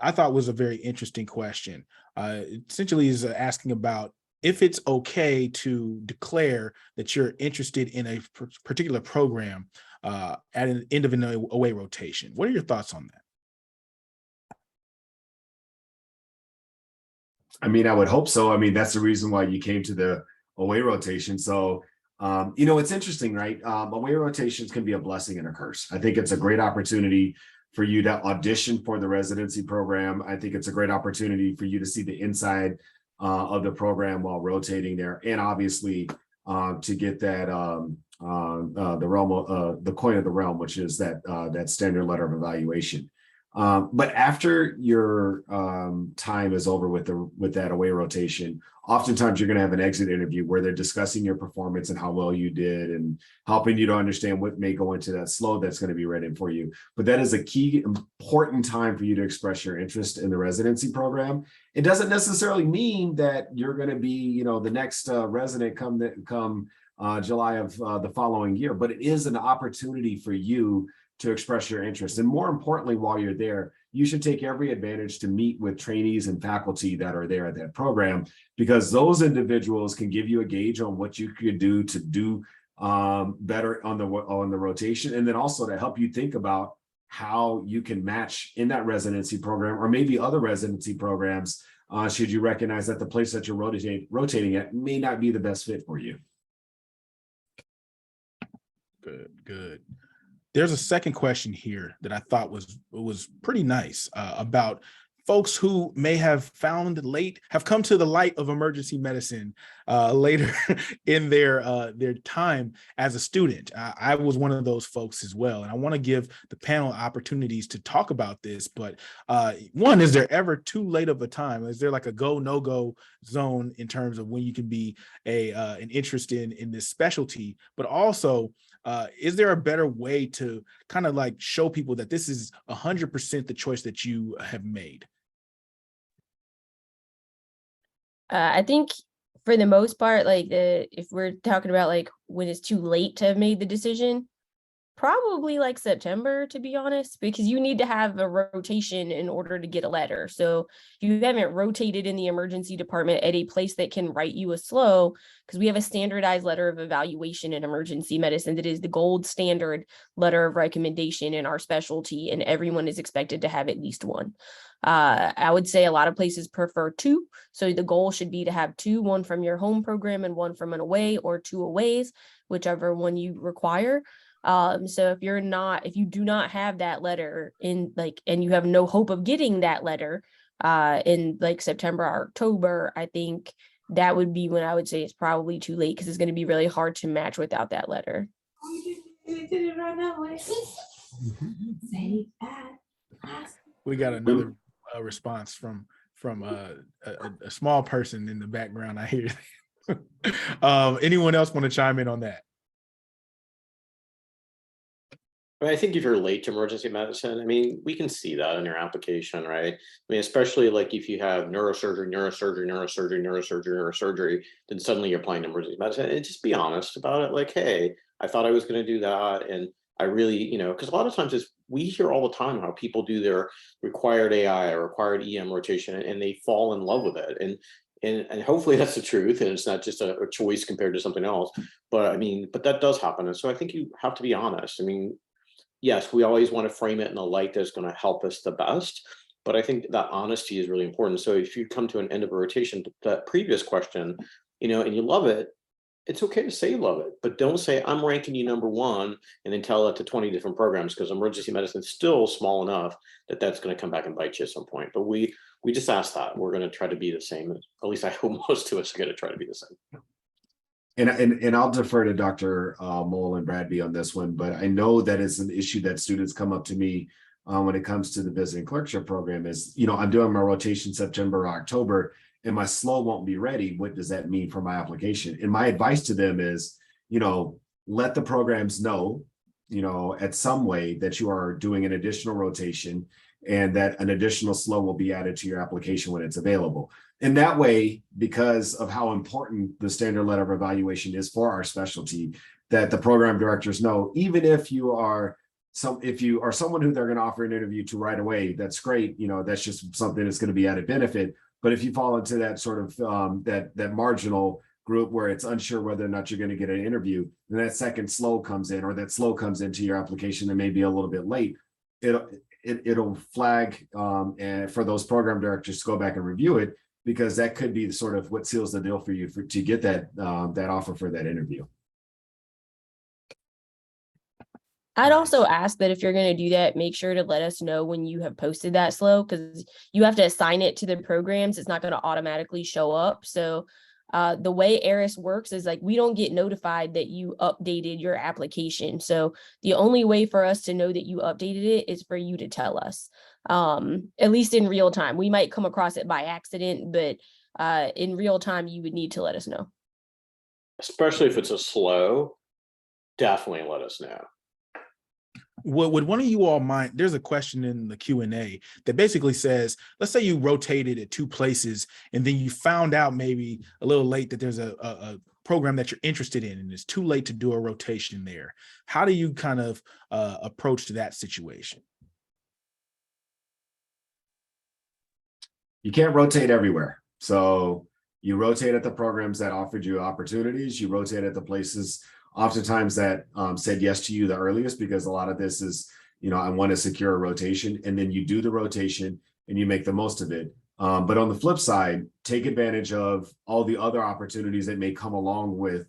I thought was a very interesting question. Essentially is asking about if it's okay to declare that you're interested in a particular program at an end of an away rotation. What are your thoughts on that? I mean, I would hope so. I mean, that's the reason why you came to the away rotation. So, it's interesting, right? Away rotations can be a blessing and a curse. I think it's a great opportunity for you to audition for the residency program. I think it's a great opportunity for you to see the inside of the program while rotating there, and obviously to get that the realm the coin of the realm, which is that standard letter of evaluation. But after your time is over with that away rotation, oftentimes you're going to have an exit interview where they're discussing your performance and how well you did and helping you to understand what may go into that slow that's going to be read in for you. But that is a key important time for you to express your interest in the residency program. It doesn't necessarily mean that you're going to be, you know, the next resident come July of the following year, but it is an opportunity for you to express your interest. And more importantly, while you're there, you should take every advantage to meet with trainees and faculty that are there at that program, because those individuals can give you a gauge on what you could do to do better on the rotation, and then also to help you think about how you can match in that residency program or maybe other residency programs should you recognize that the place that you're rotating at may not be the best fit for you. Good. There's a second question here that I thought was pretty nice about folks who may have come to the light of emergency medicine later in their time as a student. I was one of those folks as well, and I want to give the panel opportunities to talk about this. But one, is there ever too late of a time? Is there like a go no go zone in terms of when you can be an interest in this specialty? But also, is there a better way to kind of like show people that this is 100% the choice that you have made? I think for the most part, like if we're talking about like when it's too late to have made the decision, probably like September, to be honest, because you need to have a rotation in order to get a letter. So if you haven't rotated in the emergency department at a place that can write you a slow, because we have a standardized letter of evaluation in emergency medicine that is the gold standard letter of recommendation in our specialty, and everyone is expected to have at least one. I would say a lot of places prefer two. So the goal should be to have two, one from your home program and one from an away, or two aways, whichever one you require. So if you do not have that letter and you have no hope of getting that letter in like September or October, I think that would be when I would say it's probably too late, because it's going to be really hard to match without that letter. We got another response from a small person in the background. I hear. Anyone else want to chime in on that? I think if you're late to emergency medicine, I mean, we can see that in your application, right? I mean, especially like if you have neurosurgery, then suddenly you're applying to emergency medicine, and just be honest about it. Like, hey, I thought I was going to do that, and I really, because a lot of times we hear all the time how people do their required AI or required EM rotation, and they fall in love with it. And hopefully that's the truth, and it's not just a choice compared to something else. But I mean, but that does happen. And so I think you have to be honest. I mean, yes, we always want to frame it in a light that's going to help us the best, but I think that honesty is really important. So if you come to an end of a rotation, that previous question, and you love it, it's okay to say you love it, but don't say I'm ranking you number one and then tell it to 20 different programs, because emergency medicine is still small enough that that's going to come back and bite you at some point. But we just ask that. We're going to try to be the same. At least I hope most of us are going to try to be the same. And I'll defer to Dr. Moll and Bradby on this one, but I know that it's an issue that students come up to me when it comes to the visiting clerkship program is, I'm doing my rotation September, October, and my slow won't be ready. What does that mean for my application? And my advice to them is, let the programs know, at some way that you are doing an additional rotation and that an additional slow will be added to your application when it's available. And that way, because of how important the standard letter of evaluation is for our specialty, that the program directors know, even if you are someone who they're going to offer an interview to right away, that's great. That's just something that's going to be added benefit. But if you fall into that sort of that marginal group where it's unsure whether or not you're going to get an interview, then that second slow comes in, or that slow comes into your application and may be a little bit late, it'll flag and for those program directors to go back and review it, because that could be sort of what seals the deal for you to get that offer for that interview. I'd also ask that if you're going to do that, make sure to let us know when you have posted that slow, because you have to assign it to the programs. It's not going to automatically show up. So the way ERIS works is like, we don't get notified that you updated your application. So the only way for us to know that you updated it is for you to tell us, at least in real time. We might come across it by accident, but in real time, you would need to let us know. Especially if it's a slow, definitely let us know. Would one of you all mind? There's a question in the Q&A that basically says, let's say you rotated at 2 places and then you found out maybe a little late that there's a program that you're interested in and it's too late to do a rotation there. How do you kind of approach that situation? You can't rotate everywhere. So you rotate at the programs that offered you opportunities. You rotate at the places oftentimes that said yes to you the earliest, because a lot of this is, I want to secure a rotation, and then you do the rotation and you make the most of it. But on the flip side, take advantage of all the other opportunities that may come along with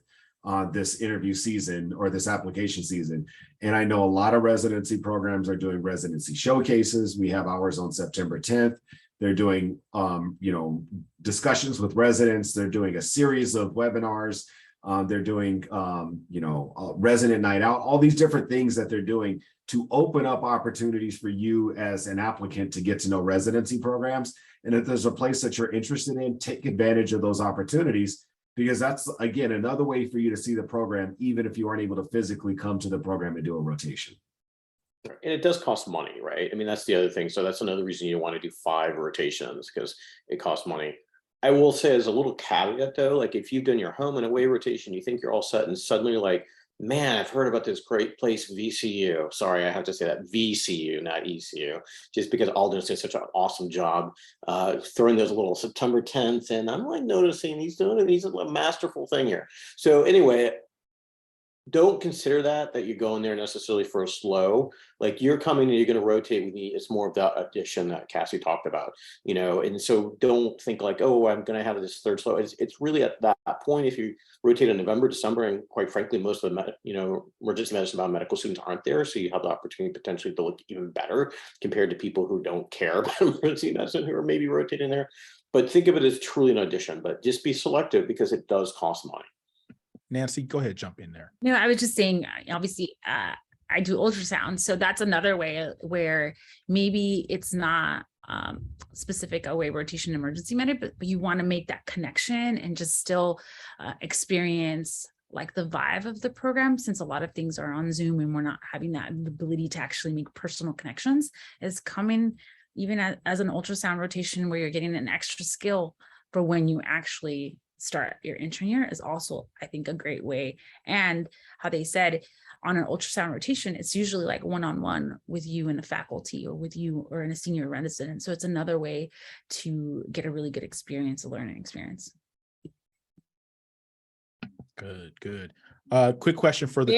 this interview season or this application season. And I know a lot of residency programs are doing residency showcases. We have ours on September 10th. They're doing, discussions with residents. They're doing a series of webinars. They're doing, resident night out, all these different things that they're doing to open up opportunities for you as an applicant to get to know residency programs. And if there's a place that you're interested in, take advantage of those opportunities, because that's, again, another way for you to see the program, even if you aren't able to physically come to the program and do a rotation. And it does cost money, right? I mean, that's the other thing. So that's another reason you want to do 5 rotations, because it costs money. I will say, as a little caveat though, like if you've done your home and away rotation, you think you're all set, and suddenly you're like, man, I've heard about this great place, VCU. Sorry, I have to say that, VCU, not ECU, just because Alden's did such an awesome job throwing those little September 10th, and I'm like noticing he's a masterful thing here. So anyway, don't consider that you're going there necessarily for a slow. Like, you're coming and you're going to rotate with me. It's more of that addition that Cassie talked about, and so don't think like, oh, I'm going to have this third slow. It's really at that point, if you rotate in November, December, and quite frankly, most of the, emergency medicine biomedical students aren't there. So you have the opportunity potentially to look even better compared to people who don't care about emergency medicine, who are maybe rotating there. But think of it as truly an addition, but just be selective, because it does cost money. Nancy, go ahead, jump in there. No, I was just saying, obviously, I do ultrasound. So that's another way where maybe it's not specific away rotation emergency med, but you want to make that connection and just still experience like the vibe of the program, since a lot of things are on Zoom and we're not having that ability to actually make personal connections, is coming even as an ultrasound rotation where you're getting an extra skill for when you actually start your intern year, is also, I think, a great way. And how they said on an ultrasound rotation, it's usually like one-on-one with you and a faculty, or with you or in a senior resident. So it's another way to get a really good experience, a learning experience. Good. Quick question for the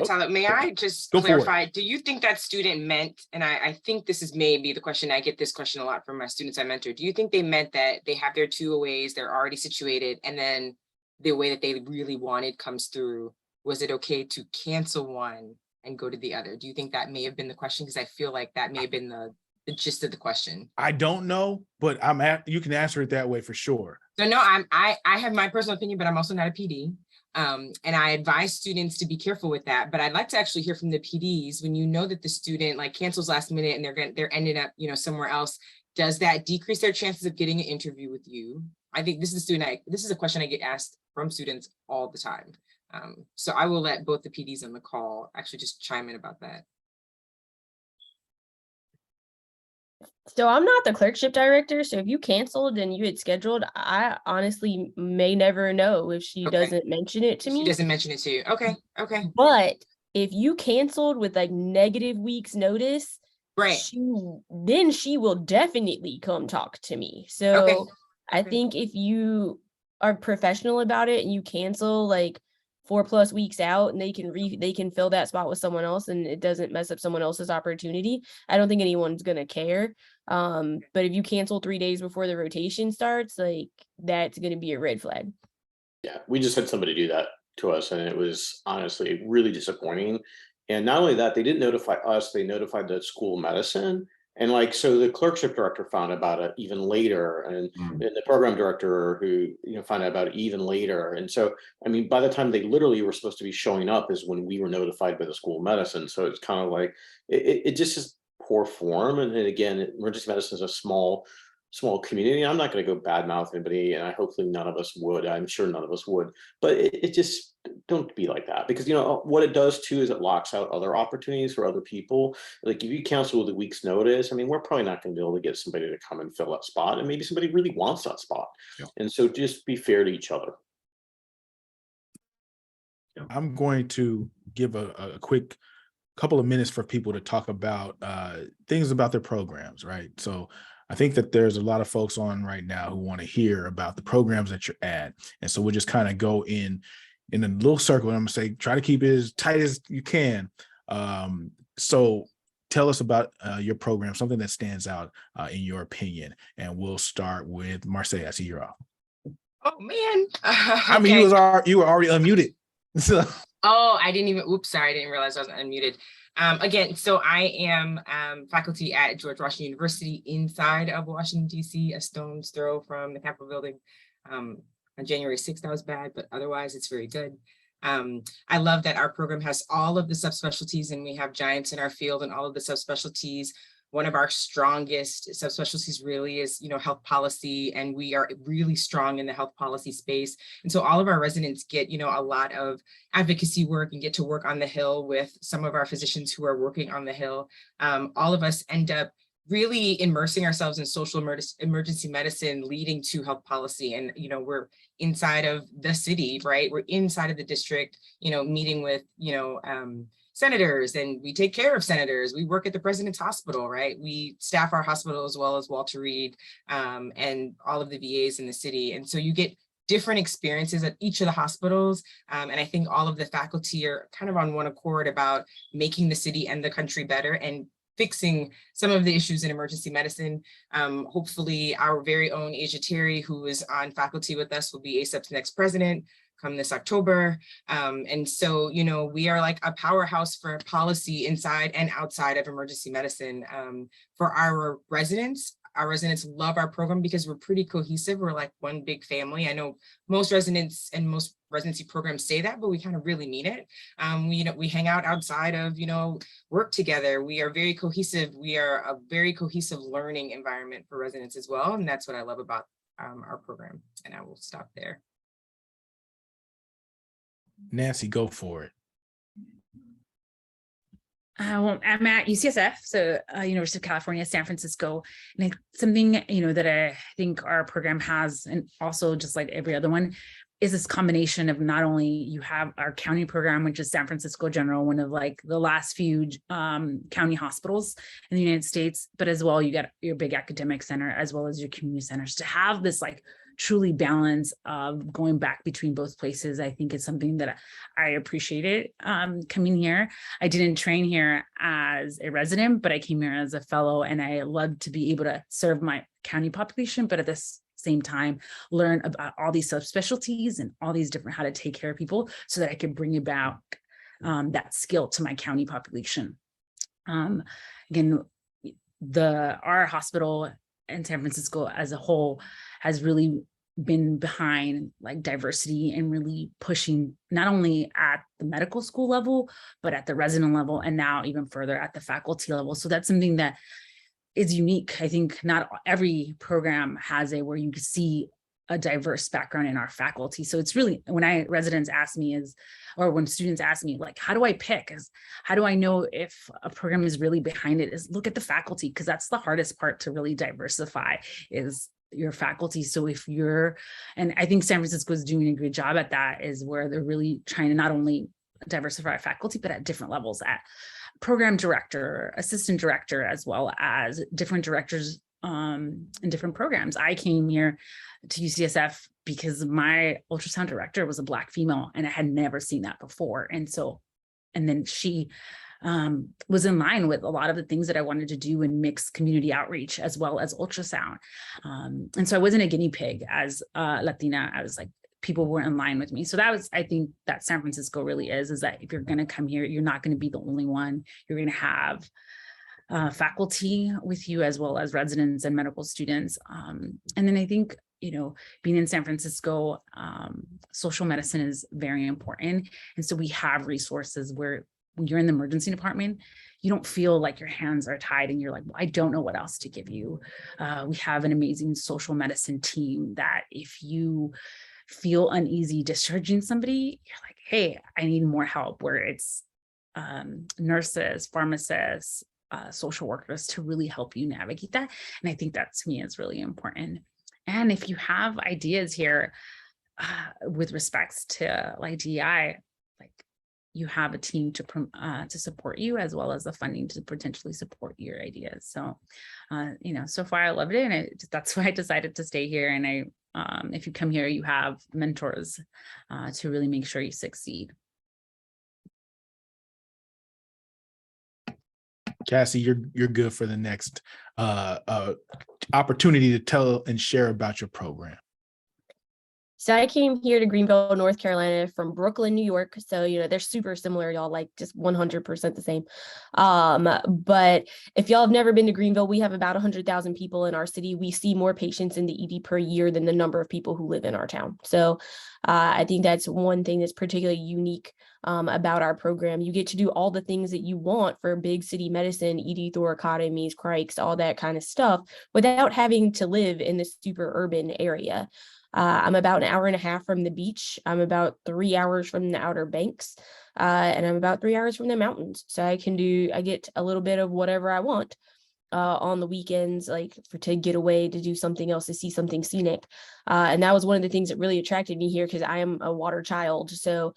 Tyler, may I just Go clarify? Do you think that student meant, and I think this is maybe the question, I get this question a lot from my students I mentor, do you think they meant that they have their 2 aways, they're already situated, and then the way that they really wanted comes through? Was it okay to cancel one and go to the other? Do you think that may have been the question? Because I feel like that may have been the gist of the question. I don't know, but you can answer it that way for sure. So no, I have my personal opinion, but I'm also not a PD. And I advise students to be careful with that. But I'd like to actually hear from the PDs, when you know that the student like cancels last minute and they're ending up, somewhere else. Does that decrease their chances of getting an interview with you? I think this is a question I get asked from students all the time. So I will let both the PDs on the call actually just chime in about that. So I'm not the clerkship director. So if you canceled and you had scheduled, I honestly may never know if she doesn't mention it to me. She doesn't mention it to you. Okay. But if you canceled with like negative weeks notice, right, then she will definitely come talk to me. So I think if you are professional about it and you cancel like 4+ weeks out, and they can fill that spot with someone else, and it doesn't mess up someone else's opportunity, I don't think anyone's gonna care. But if you cancel 3 days before the rotation starts, like, that's gonna be a red flag. Yeah, we just had somebody do that to us, and it was honestly really disappointing. And not only that, they didn't notify us, they notified the school of medicine. And so the clerkship director found about it even later, and the program director who found out about it even later. And so, I mean, by the time they literally were supposed to be showing up is when we were notified by the school of medicine. So it's kind of like it just is poor form. And again, emergency medicine is a small small community. I'm not going to go badmouth anybody, and hopefully none of us would. I'm sure none of us would, but it just don't be like that, because what it does too is it locks out other opportunities for other people. Like if you cancel with a week's notice, I mean, we're probably not going to be able to get somebody to come and fill that spot, and maybe somebody really wants that spot. Yeah. And so just be fair to each other. I'm going to give a quick couple of minutes for people to talk about things about their programs, right? So I think that there's a lot of folks on right now who want to hear about the programs that you're at. And so we'll just kind of go in a little circle, and I'm gonna say, try to keep it as tight as you can. So tell us about your program, something that stands out in your opinion. And we'll start with Marseille. I see you're off. Oh man. I mean, Okay. you were already unmuted. So. Oh, I didn't even, oops, sorry, I didn't realize I was unmuted. Again, so I am faculty at George Washington University inside of Washington, D.C., a stone's throw from the Capitol building. On January 6th, that was bad, but otherwise it's very good. I love that our program has all of the subspecialties, and we have giants in our field and all of the subspecialties. One of our strongest subspecialties really is, health policy, and we are really strong in the health policy space. And so all of our residents get, a lot of advocacy work and get to work on the Hill with some of our physicians who are working on the Hill. All of us end up really immersing ourselves in social emergency medicine, leading to health policy. And, we're inside of the city, right? We're inside of the district, meeting with, senators, and we take care of senators. We work at the president's hospital, right? We staff our hospital as well as Walter Reed and all of the VAs in the city. And so you get different experiences at each of the hospitals. And I think all of the faculty are kind of on one accord about making the city and the country better and fixing some of the issues in emergency medicine. Hopefully our very own Asia Terry, who is on faculty with us, will be ACEP's next president come this October. And so, we are like a powerhouse for policy inside and outside of emergency medicine. For our residents love our program because we're pretty cohesive. We're like one big family. I know most residents and most residency programs say that, but we kind of really mean it. We hang out outside of, work together. We are very cohesive. We are a very cohesive learning environment for residents as well. And that's what I love about our program. And I will stop there. Nancy, go for it. Well, I'm at UCSF, so University of California, San Francisco, and something that I think our program has, and also just like every other one, is this combination of not only you have our county program, which is San Francisco General, one of like the last few county hospitals in the United States, but as well you got your big academic center as well as your community centers. To have this like truly balance of going back between both places, I think is something that I appreciated coming here. I didn't train here as a resident, but I came here as a fellow, and I love to be able to serve my county population, but at this same time learn about all these subspecialties and all these different how to take care of people so that I could bring about that skill to my county population. Again, our hospital in San Francisco as a whole has really been behind like diversity and really pushing not only at the medical school level, but at the resident level, and now even further at the faculty level. So that's something that is unique. I think not every program has where you can see a diverse background in our faculty. So it's really, when residents ask me or when students ask me, like, how do I pick? How do I know if a program is really behind it? Is look at the faculty, because that's the hardest part to really diversify is your faculty. So and I think San Francisco is doing a good job at that, is where they're really trying to not only diversify faculty, but at different levels, at program director, assistant director, as well as different directors in different programs. I came here to UCSF because my ultrasound director was a Black female, and I had never seen that before. And then she was in line with a lot of the things that I wanted to do in mixed community outreach as well as ultrasound. And so I wasn't a guinea pig as a Latina. I was like, people were in line with me. So I think that San Francisco really is that if you're going to come here, you're not going to be the only one. You're going to have faculty with you as well as residents and medical students. And then I think, being in San Francisco, social medicine is very important. And so we have resources where when you're in the emergency department, you don't feel like your hands are tied and you're like, well, I don't know what else to give you. We have an amazing social medicine team that if you feel uneasy discharging somebody, you're like, hey, I need more help, where it's nurses, pharmacists, social workers to really help you navigate that. And I think that to me is really important. And if you have ideas here with respects to like DEI, like you have a team to support you, as well as the funding to potentially support your ideas. So, so far I loved it, and that's why I decided to stay here. And if you come here, you have mentors to really make sure you succeed. Cassie, you're good for the next opportunity to tell and share about your program. So I came here to Greenville, North Carolina from Brooklyn, New York. So, they're super similar, y'all, like just 100% the same. But if y'all have never been to Greenville, we have about 100,000 people in our city. We see more patients in the ED per year than the number of people who live in our town. So I think that's one thing that's particularly unique about our program. You get to do all the things that you want for big city medicine, ED thoracotomies, crikes, all that kind of stuff, without having to live in the super urban area. I'm about an hour and a half from the beach. I'm about 3 hours from the Outer Banks, and I'm about 3 hours from the mountains. So I get a little bit of whatever I want on the weekends, like to get away, to do something else, to see something scenic. And that was one of the things that really attracted me here, because I am a water child. So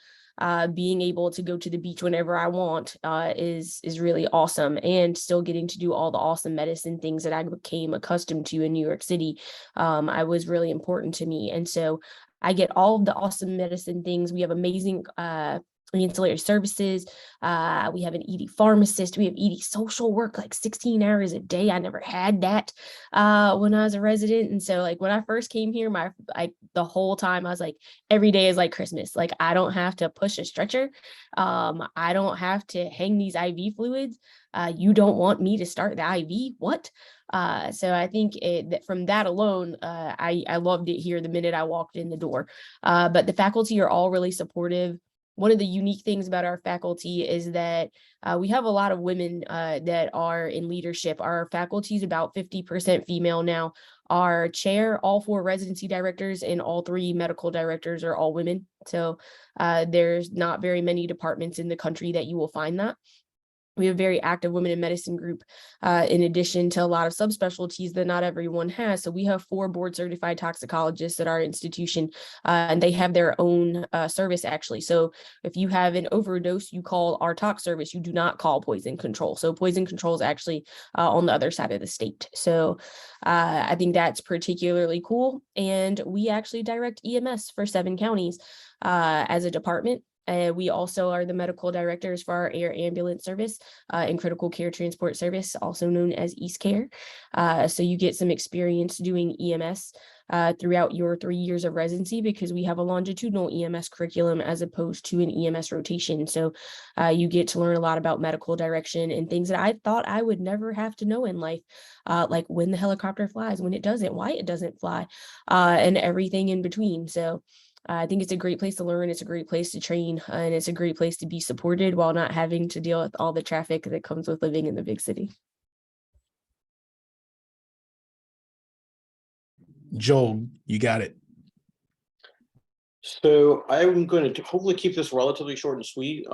being able to go to the beach whenever I want is really awesome, and still getting to do all the awesome medicine things that I became accustomed to in New York City was really important to me. And so I get all of the awesome medicine things. We have amazing ancillary services. We have an ED pharmacist. We have ED social work, like 16 hours a day. I never had that when I was a resident. And so like when I first came here, the whole time I was like, every day is like Christmas. Like I don't have to push a stretcher. I don't have to hang these IV fluids. You don't want me to start the IV? What? So I think that from that alone, I loved it here the minute I walked in the door. But the faculty are all really supportive. One of the unique things about our faculty is that we have a lot of women that are in leadership. Our faculty is about 50% female now. Our chair, all 4 residency directors, and all 3 medical directors are all women. So there's not very many departments in the country that you will find that. We have a very active women in medicine group, in addition to a lot of subspecialties that not everyone has. So we have 4 board certified toxicologists at our institution, and they have their own service actually. So if you have an overdose, you call our tox service. You do not call poison control. So poison control is actually on the other side of the state. So I think that's particularly cool. And we actually direct EMS for 7 counties as a department. We also are the medical directors for our air ambulance service and critical care transport service, also known as East Care. So you get some experience doing EMS throughout your 3 years of residency, because we have a longitudinal EMS curriculum as opposed to an EMS rotation. So you get to learn a lot about medical direction and things that I thought I would never have to know in life, like when the helicopter flies, when it doesn't, why it doesn't fly, and everything in between. So I think it's a great place to learn. It's a great place to train, and it's a great place to be supported while not having to deal with all the traffic that comes with living in the big city. Joel, you got it. So I'm going to hopefully keep this relatively short and sweet.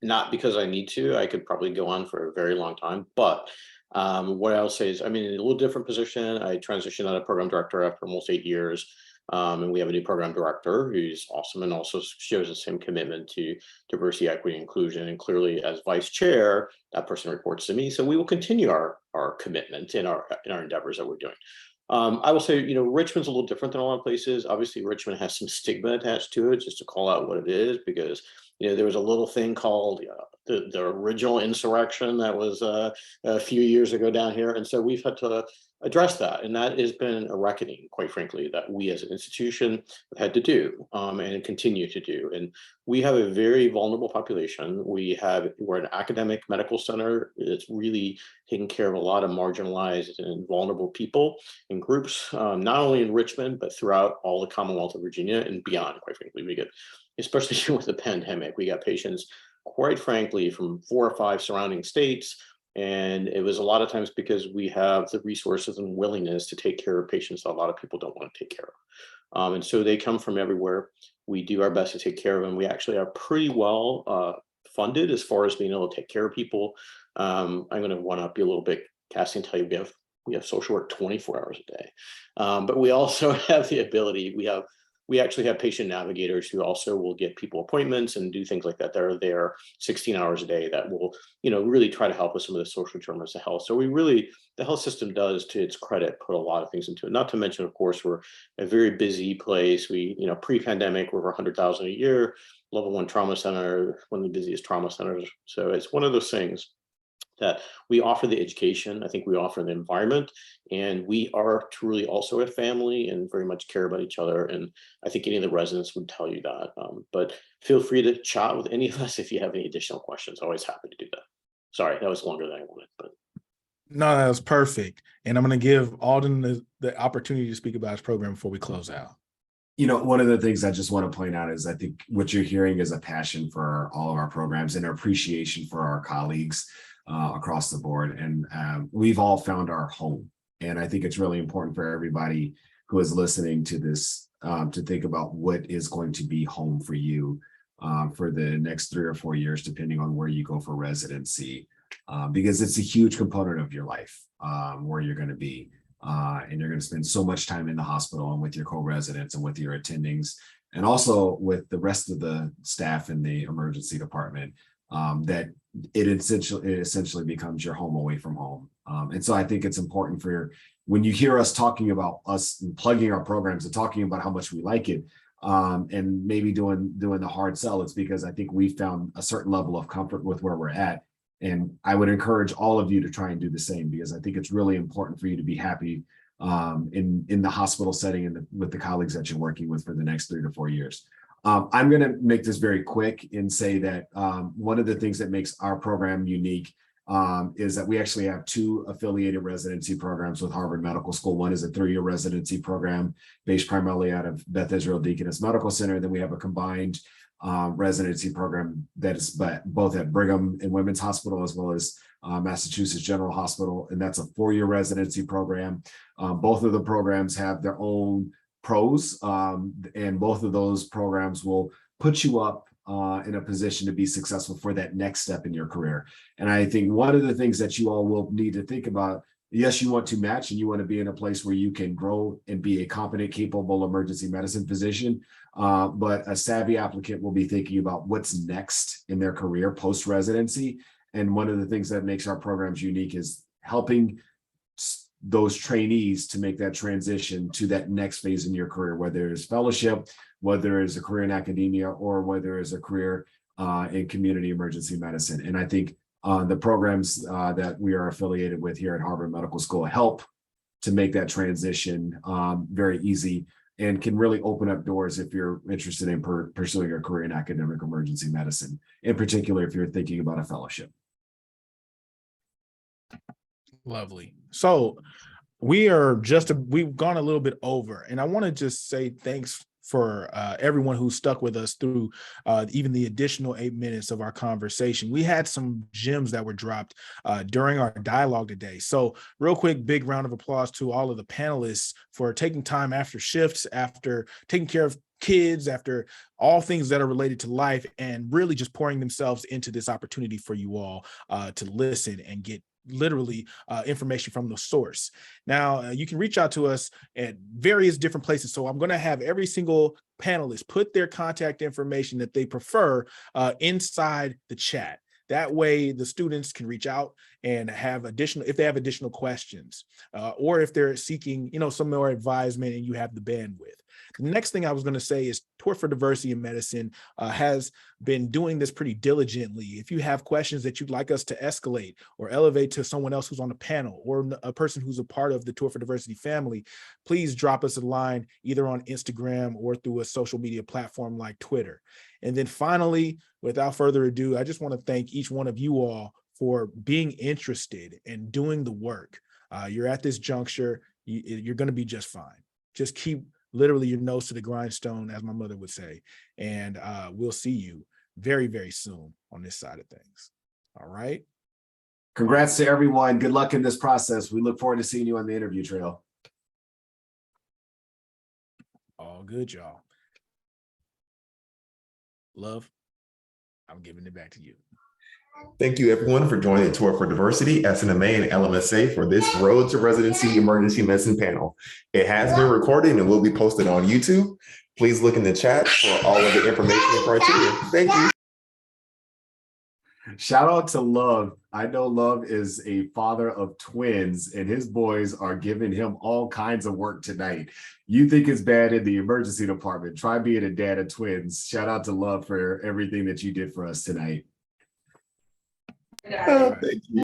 Not because I need to. I could probably go on for a very long time, but what I'll say is I'm in a little different position. I transitioned out of program director after almost 8 years. And we have a new program director who's awesome and also shows the same commitment to diversity, equity, inclusion. And clearly, as vice chair, that person reports to me. So we will continue our commitment in our endeavors that we're doing. I will say, Richmond's a little different than a lot of places. Obviously, Richmond has some stigma attached to it, just to call out what it is, because there was a little thing called the original insurrection that was a few years ago down here, and so we've had to address that, and that has been a reckoning, quite frankly, that we as an institution have had to do and continue to do. And we have a very vulnerable population. We're an academic medical center. It's really taking care of a lot of marginalized and vulnerable people and groups, not only in Richmond, but throughout all the Commonwealth of Virginia and beyond, quite frankly. We get, especially with the pandemic, we got patients quite frankly, from 4 or 5 surrounding states. And it was a lot of times because we have the resources and willingness to take care of patients that a lot of people don't want to take care of. And so they come from everywhere. We do our best to take care of them. We actually are pretty well funded as far as being able to take care of people. I'm going to one up you a little bit, Cassie, and tell you we have social work 24 hours a day. But we also have the ability, we actually have patient navigators who also will get people appointments and do things like that. They're there 16 hours a day that will, really try to help with some of the social determinants of health. So the health system does, to its credit, put a lot of things into it. Not to mention, of course, we're a very busy place. We, pre-pandemic, we're over 100,000 a year, level 1 trauma center, one of the busiest trauma centers. So it's one of those things that we offer the education. I think we offer the environment, and we are truly also a family and very much care about each other. And I think any of the residents would tell you that. But feel free to chat with any of us if you have any additional questions. Always happy to do that. Sorry, that was longer than I wanted, but. No, that was perfect. And I'm going to give Alden the opportunity to speak about his program before we close out. One of the things I just want to point out is I think what you're hearing is a passion for all of our programs and appreciation for our colleagues across the board. And we've all found our home. And I think it's really important for everybody who is listening to this to think about what is going to be home for you for the next 3 or 4 years, depending on where you go for residency, because it's a huge component of your life where you're going to be. And you're going to spend so much time in the hospital and with your co-residents and with your attendings, and also with the rest of the staff in the emergency department, that it essentially becomes your home away from home. And so I think it's important when you hear us talking about us and plugging our programs and talking about how much we like it, and maybe doing the hard sell, it's because I think we found a certain level of comfort with where we're at. And I would encourage all of you to try and do the same, because I think it's really important for you to be happy in the hospital setting and with the colleagues that you're working with for the next 3 to 4 years. I'm going to make this very quick and say that one of the things that makes our program unique is that we actually have 2 affiliated residency programs with Harvard Medical School. One is a 3-year residency program based primarily out of Beth Israel Deaconess Medical Center. Then we have a combined residency program that is both at Brigham and Women's Hospital as well as Massachusetts General Hospital, and that's a 4-year residency program. Both of the programs have their own pros, and both of those programs will put you up in a position to be successful for that next step in your career. And I think one of the things that you all will need to think about, yes, you want to match and you want to be in a place where you can grow and be a competent, capable emergency medicine physician. But a savvy applicant will be thinking about what's next in their career post-residency. And one of the things that makes our programs unique is helping those trainees to make that transition to that next phase in your career, whether it's fellowship, whether it's a career in academia, or whether it's a career in community emergency medicine. And I think the programs that we are affiliated with here at Harvard Medical School help to make that transition very easy, and can really open up doors if you're interested in pursuing a career in academic emergency medicine, in particular if you're thinking about a fellowship. Lovely. So we've gone a little bit over, and I want to just say thanks for everyone who stuck with us through even the additional 8 minutes of our conversation. We had some gems that were dropped during our dialogue today. So real quick, big round of applause to all of the panelists for taking time after shifts, after taking care of kids, after all things that are related to life, and really just pouring themselves into this opportunity for you all to listen and get literally information from the source. Now, you can reach out to us at various different places. So I'm going to have every single panelist put their contact information that they prefer inside the chat. That way the students can reach out and have if they have additional questions, or if they're seeking, some more advisement and you have the bandwidth. The next thing I was going to say is Tort for Diversity in Medicine has been doing this pretty diligently. If you have questions that you'd like us to escalate or elevate to someone else who's on the panel or a person who's a part of the Tort for Diversity family, please drop us a line either on Instagram or through a social media platform like Twitter. And then finally, without further ado, I just want to thank each one of you all for being interested and doing the work. You're at this juncture, you're going to be just fine. Just keep literally your nose to the grindstone, as my mother would say, and we'll see you very, very soon on this side of things. All right. Congrats to everyone. Good luck in this process. We look forward to seeing you on the interview trail. All good, y'all. Love, I'm giving it back to you. Thank you, everyone, for joining the Tour for Diversity, SNMA, and LMSA for this Road to Residency Emergency Medicine panel. It has been recorded and will be posted on YouTube. Please look in the chat for all of the information and criteria. Thank you. Shout out to Love. I know Love is a father of twins, and his boys are giving him all kinds of work tonight. You think it's bad in the emergency department. Try being a dad of twins. Shout out to Love for everything that you did for us tonight. Thank you.